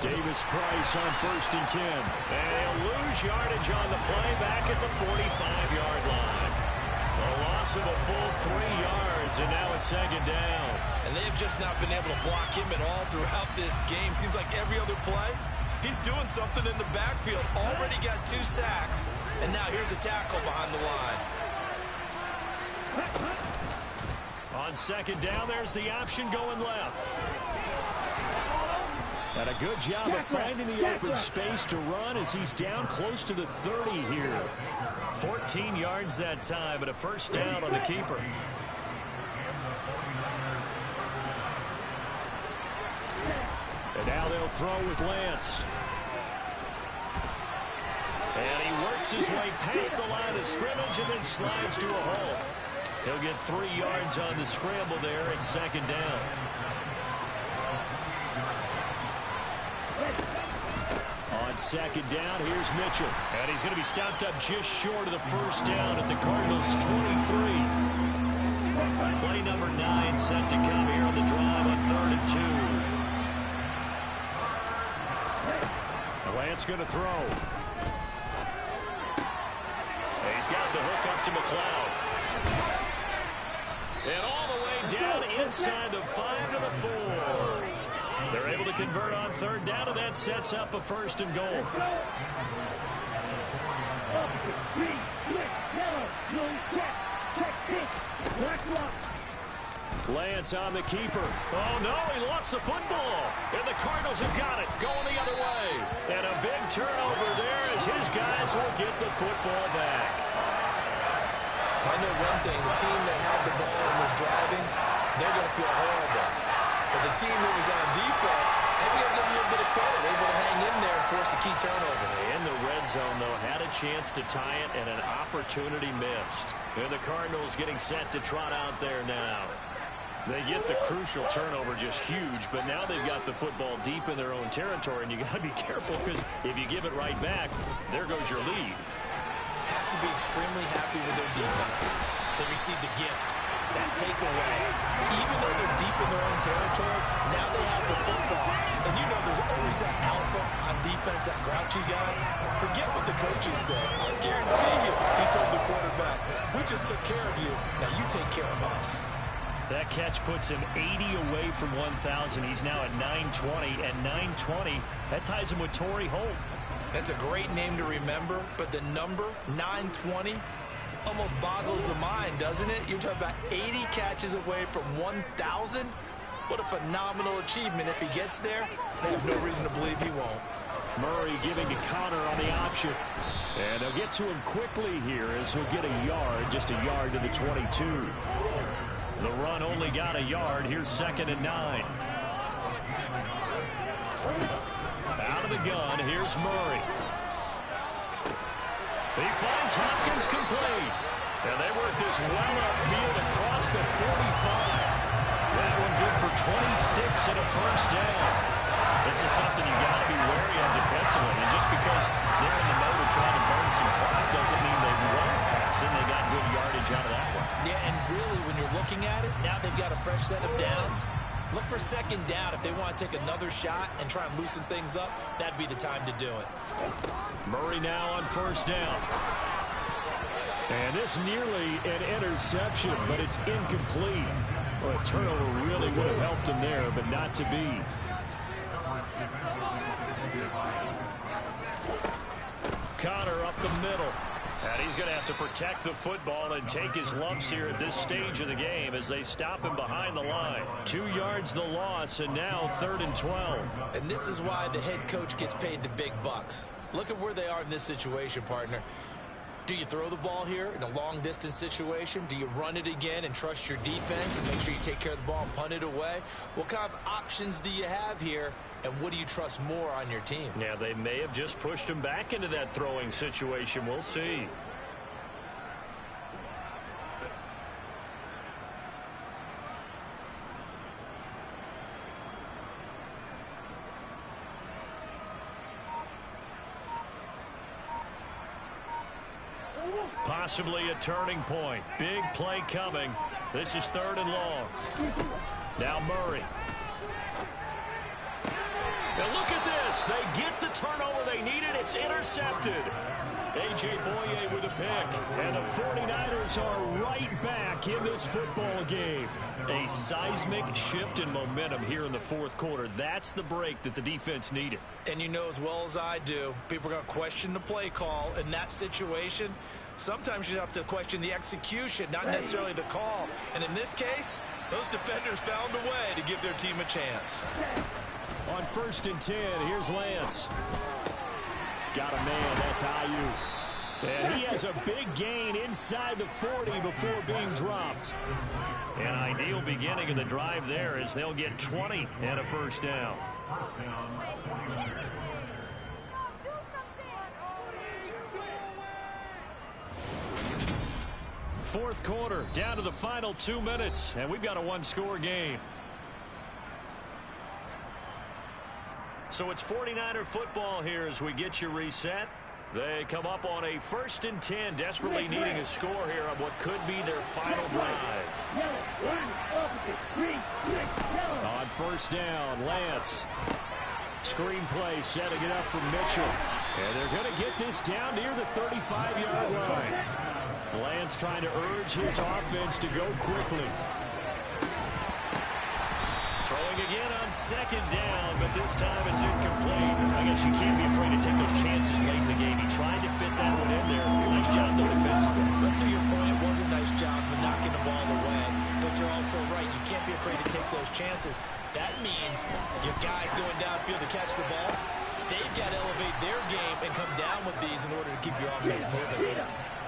Davis-Price on 1st and 10. And he'll lose yardage on the play back at the 45-yard line. A loss of a full 3 yards, and now it's 2nd down. And they've just not been able to block him at all throughout this game. Seems like every other play, he's doing something in the backfield. Already got 2 sacks, and now here's a tackle behind the line. On 2nd down, there's the option going left. And a good job of finding the open space to run as he's down close to the 30 here. 14 yards that time, and a 1st down on the keeper. And now they'll throw with Lance. And he works his way past the line of scrimmage and then slides to a hole. He'll get 3 yards on the scramble there at 2nd down. On 2nd down, here's Mitchell. And he's going to be stopped up just short of the 1st down at the Cardinals' 23. Play number 9 set to come here on the drive on 3rd and 2. Lance going to throw. He's got the hook up to McLeod. And all the way down inside the 5 to the 4. They're able to convert on 3rd down, and that sets up a 1st and goal. Lance on the keeper. Oh, no, he lost the football. And the Cardinals have got it, going the other way. And a big turnover there as his guys will get the football back. I know one thing, the team that had the ball and was driving, they're going to feel horrible. But the team that was on defense, maybe I'll give you a bit of credit, able to hang in there and force a key turnover. In the red zone, though, had a chance to tie it and an opportunity missed. And the Cardinals getting set to trot out there now. They get the crucial turnover, just huge, but now they've got the football deep in their own territory, and you got to be careful because if you give it right back, there goes your lead. Have to be extremely happy with their defense. They received a gift, that takeaway. Even though they're deep in their own territory, now they have the football. And you know there's always that alpha on defense, that grouchy guy. Forget what the coaches say. I guarantee you, he told the quarterback, we just took care of you. Now you take care of us. That catch puts him 80 away from 1,000. He's now at 920, and 920, that ties him with Torrey Holt. That's a great name to remember, but the number, 920, almost boggles the mind, doesn't it? You're talking about 80 catches away from 1,000? What a phenomenal achievement. If he gets there, they have no reason to believe he won't. Murray giving to Connor on the option. And they'll get to him quickly here as he'll get a yard, just a yard to the 22. The run only got a yard. Here's 2nd and 9. Out of the gun, here's Murray. He finds Hopkins complete. And they work this well upfield across the 45. That one good for 26 and a 1st down. This is something you got to be wary of defensively. And just because they're in the mode of trying to burn some clock doesn't mean they won't pass it. They got good yardage out of that one. Yeah, and really, when you're looking at it, now they've got a fresh set of downs. Look for 2nd down. If they want to take another shot and try and loosen things up, that'd be the time to do it. Murray now on 1st down. And this nearly an interception, but it's incomplete. Well, a turnover really would have helped him there, but not to be. Connor up the middle. And he's going to have to protect the football and take his lumps here at this stage of the game as they stop him behind the line. 2 yards the loss, and now 3rd and 12. And this is why the head coach gets paid the big bucks. Look at where they are in this situation, partner. Do you throw the ball here in a long-distance situation? Do you run it again and trust your defense and make sure you take care of the ball and punt it away? What kind of options do you have here, and what do you trust more on your team? Yeah, they may have just pushed him back into that throwing situation. We'll see. Possibly a turning point. Big play coming. This is 3rd and long. Now Murray. And look at this. They get the turnover they needed. It's intercepted. A.J. Boye with a pick. And the 49ers are right back in this football game. A seismic shift in momentum here in the fourth quarter. That's the break that the defense needed. And you know as well as I do, people are going to question the play call in that situation. Sometimes you have to question the execution, not necessarily the call. And in this case, those defenders found a way to give their team a chance. On 1st and 10, here's Lance. Got a man, that's Ayuk. And he has a big gain inside the 40 before being dropped. An ideal beginning of the drive there as they'll get 20 and a first down. Fourth quarter, down to the final 2 minutes, and we've got a one-score game. So it's 49er football here as we get you reset. They come up on a 1st and 10, desperately needing a score here on what could be their final drive. On 1st down, Lance. Screenplay setting it up for Mitchell. And they're going to get this down near the 35-yard line. Lance trying to urge his offense to go quickly. Throwing again on 2nd down, but this time it's incomplete. I guess you can't be afraid to take those chances late in the game. He tried to fit that one in there. Nice job, though, defensively. But to your point, it was a nice job of knocking the ball away. But you're also right. You can't be afraid to take those chances. That means your guys going downfield to catch the ball, they've got to elevate their game and come down with these in order to keep your offense moving.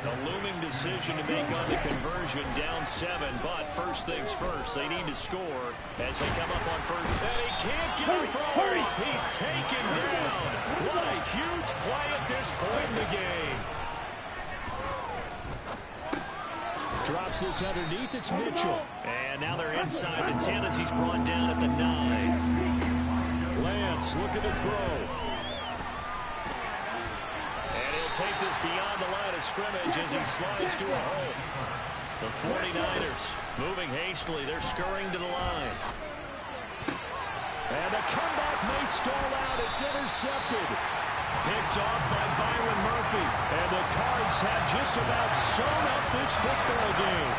A looming decision to make on the conversion, down 7, but first things first, they need to score as they come up on 1st. And he can't get a throw. He's taken down. What a huge play at this point in the game. Drops this underneath, it's Mitchell. And now they're inside the 10 as he's brought down at the 9. Lance looking to throw. Take this beyond the line of scrimmage as he slides to a hole. The 49ers moving hastily. They're scurrying to the line. And the comeback may stall out. It's intercepted. Picked off by Byron Murphy. And the Cards have just about sewn up this football game.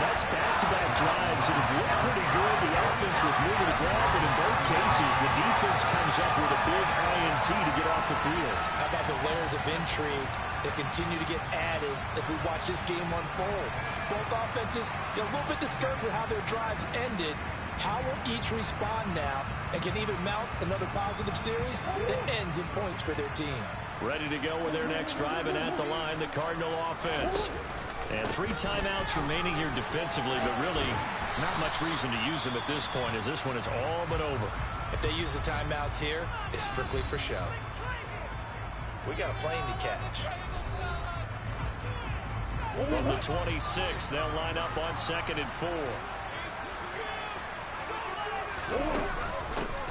That's back-to-back drives that have looked pretty good. The offense was moving the ground, but in both cases, the defense comes up with a big INT to get off the field. How about the layers of intrigue that continue to get added as we watch this game unfold? Both offenses, a little bit discouraged with how their drives ended. How will each respond now and can either mount another positive series that ends in points for their team? Ready to go with their next drive, and at the line, the Cardinal offense. And 3 timeouts remaining here defensively, but really not much reason to use them at this point as this one is all but over. If they use the timeouts here, it's strictly for show. We got a plane to catch. From the 26, they'll line up on 2nd and 4.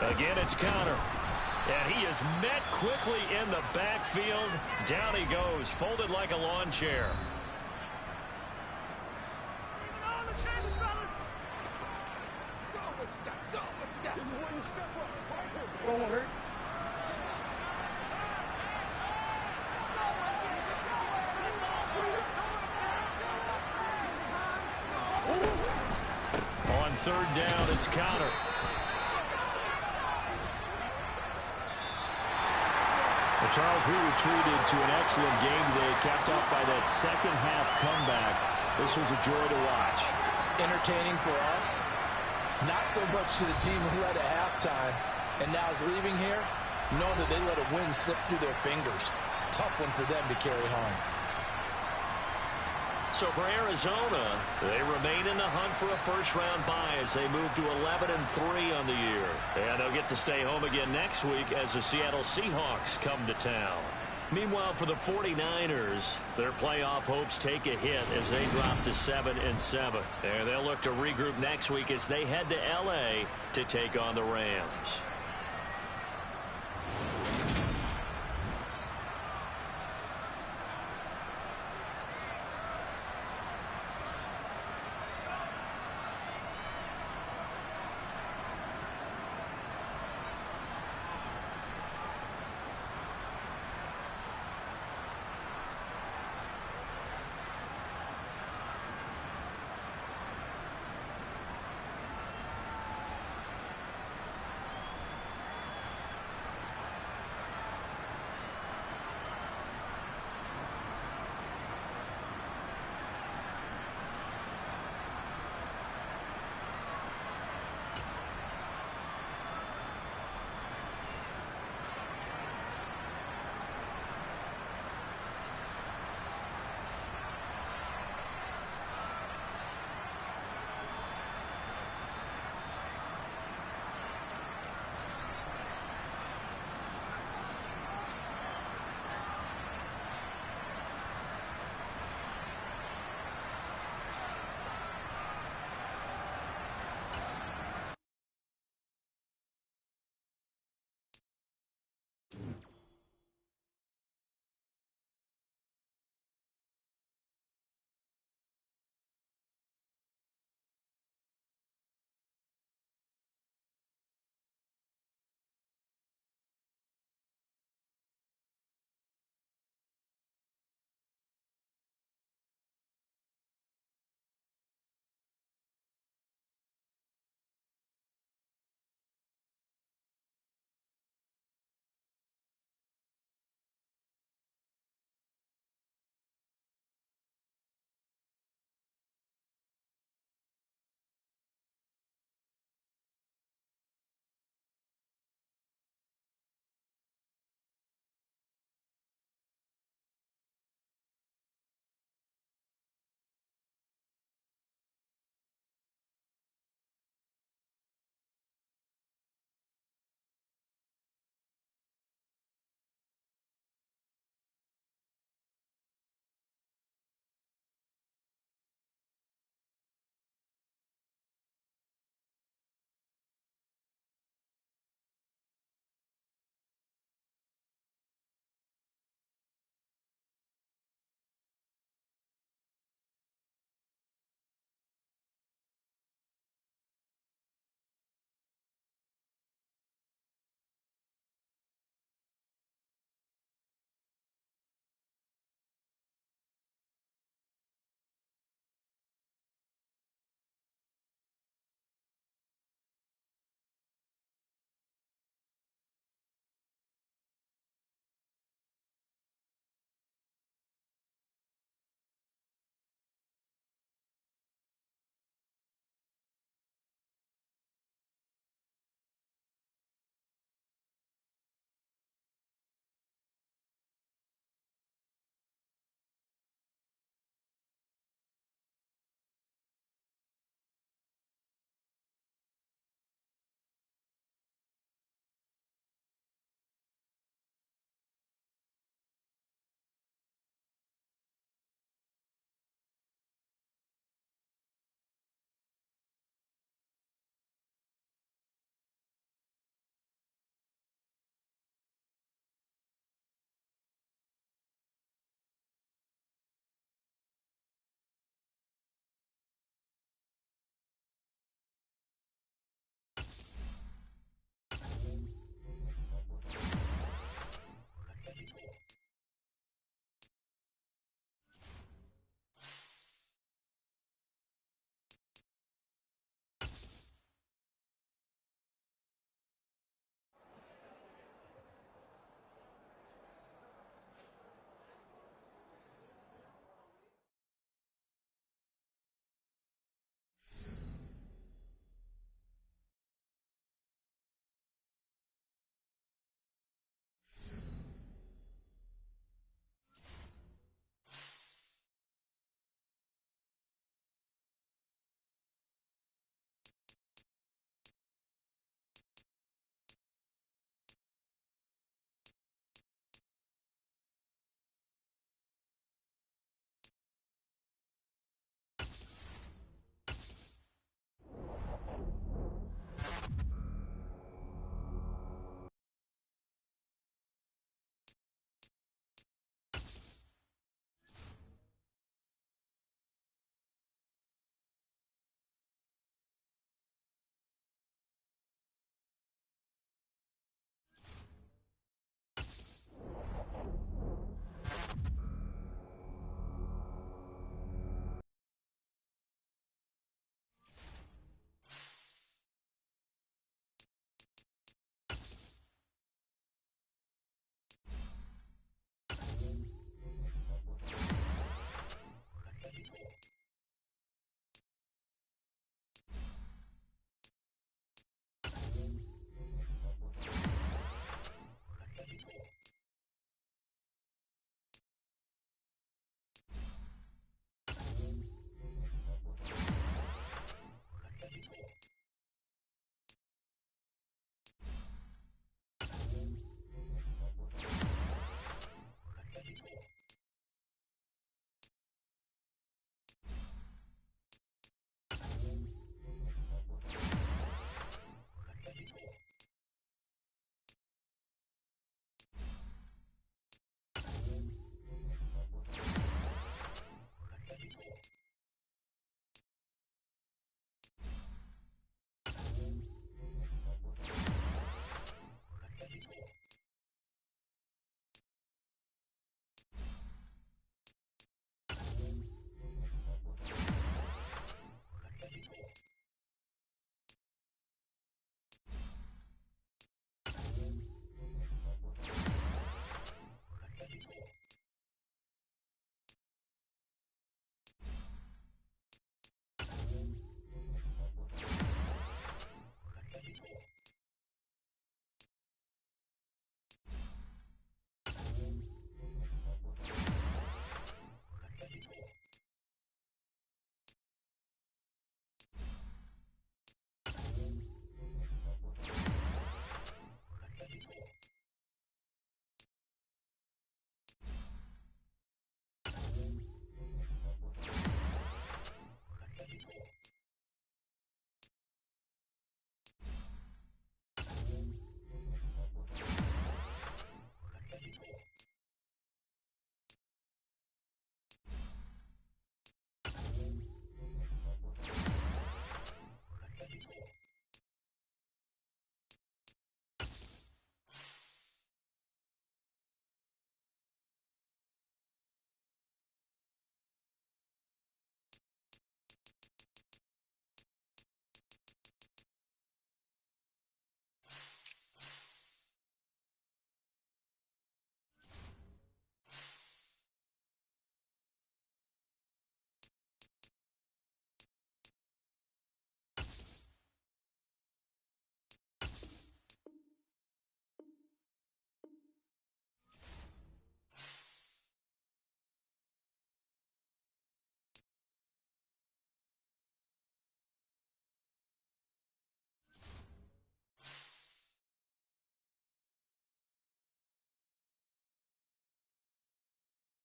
Again, it's counter. And he is met quickly in the backfield. Down he goes, folded like a lawn chair. On 3rd down, it's counter. Well, Charles, we retreated to an excellent game today, capped off by that second-half comeback. This was a joy to watch. Entertaining for us, not so much to the team who had a halftime and now is leaving here, knowing that they let a win slip through their fingers. Tough one for them to carry home. So for Arizona, they remain in the hunt for a first-round bye as they move to 11-3 on the year. And they'll get to stay home again next week as the Seattle Seahawks come to town. Meanwhile, for the 49ers, their playoff hopes take a hit as they drop to 7-7. And they'll look to regroup next week as they head to L.A. to take on the Rams.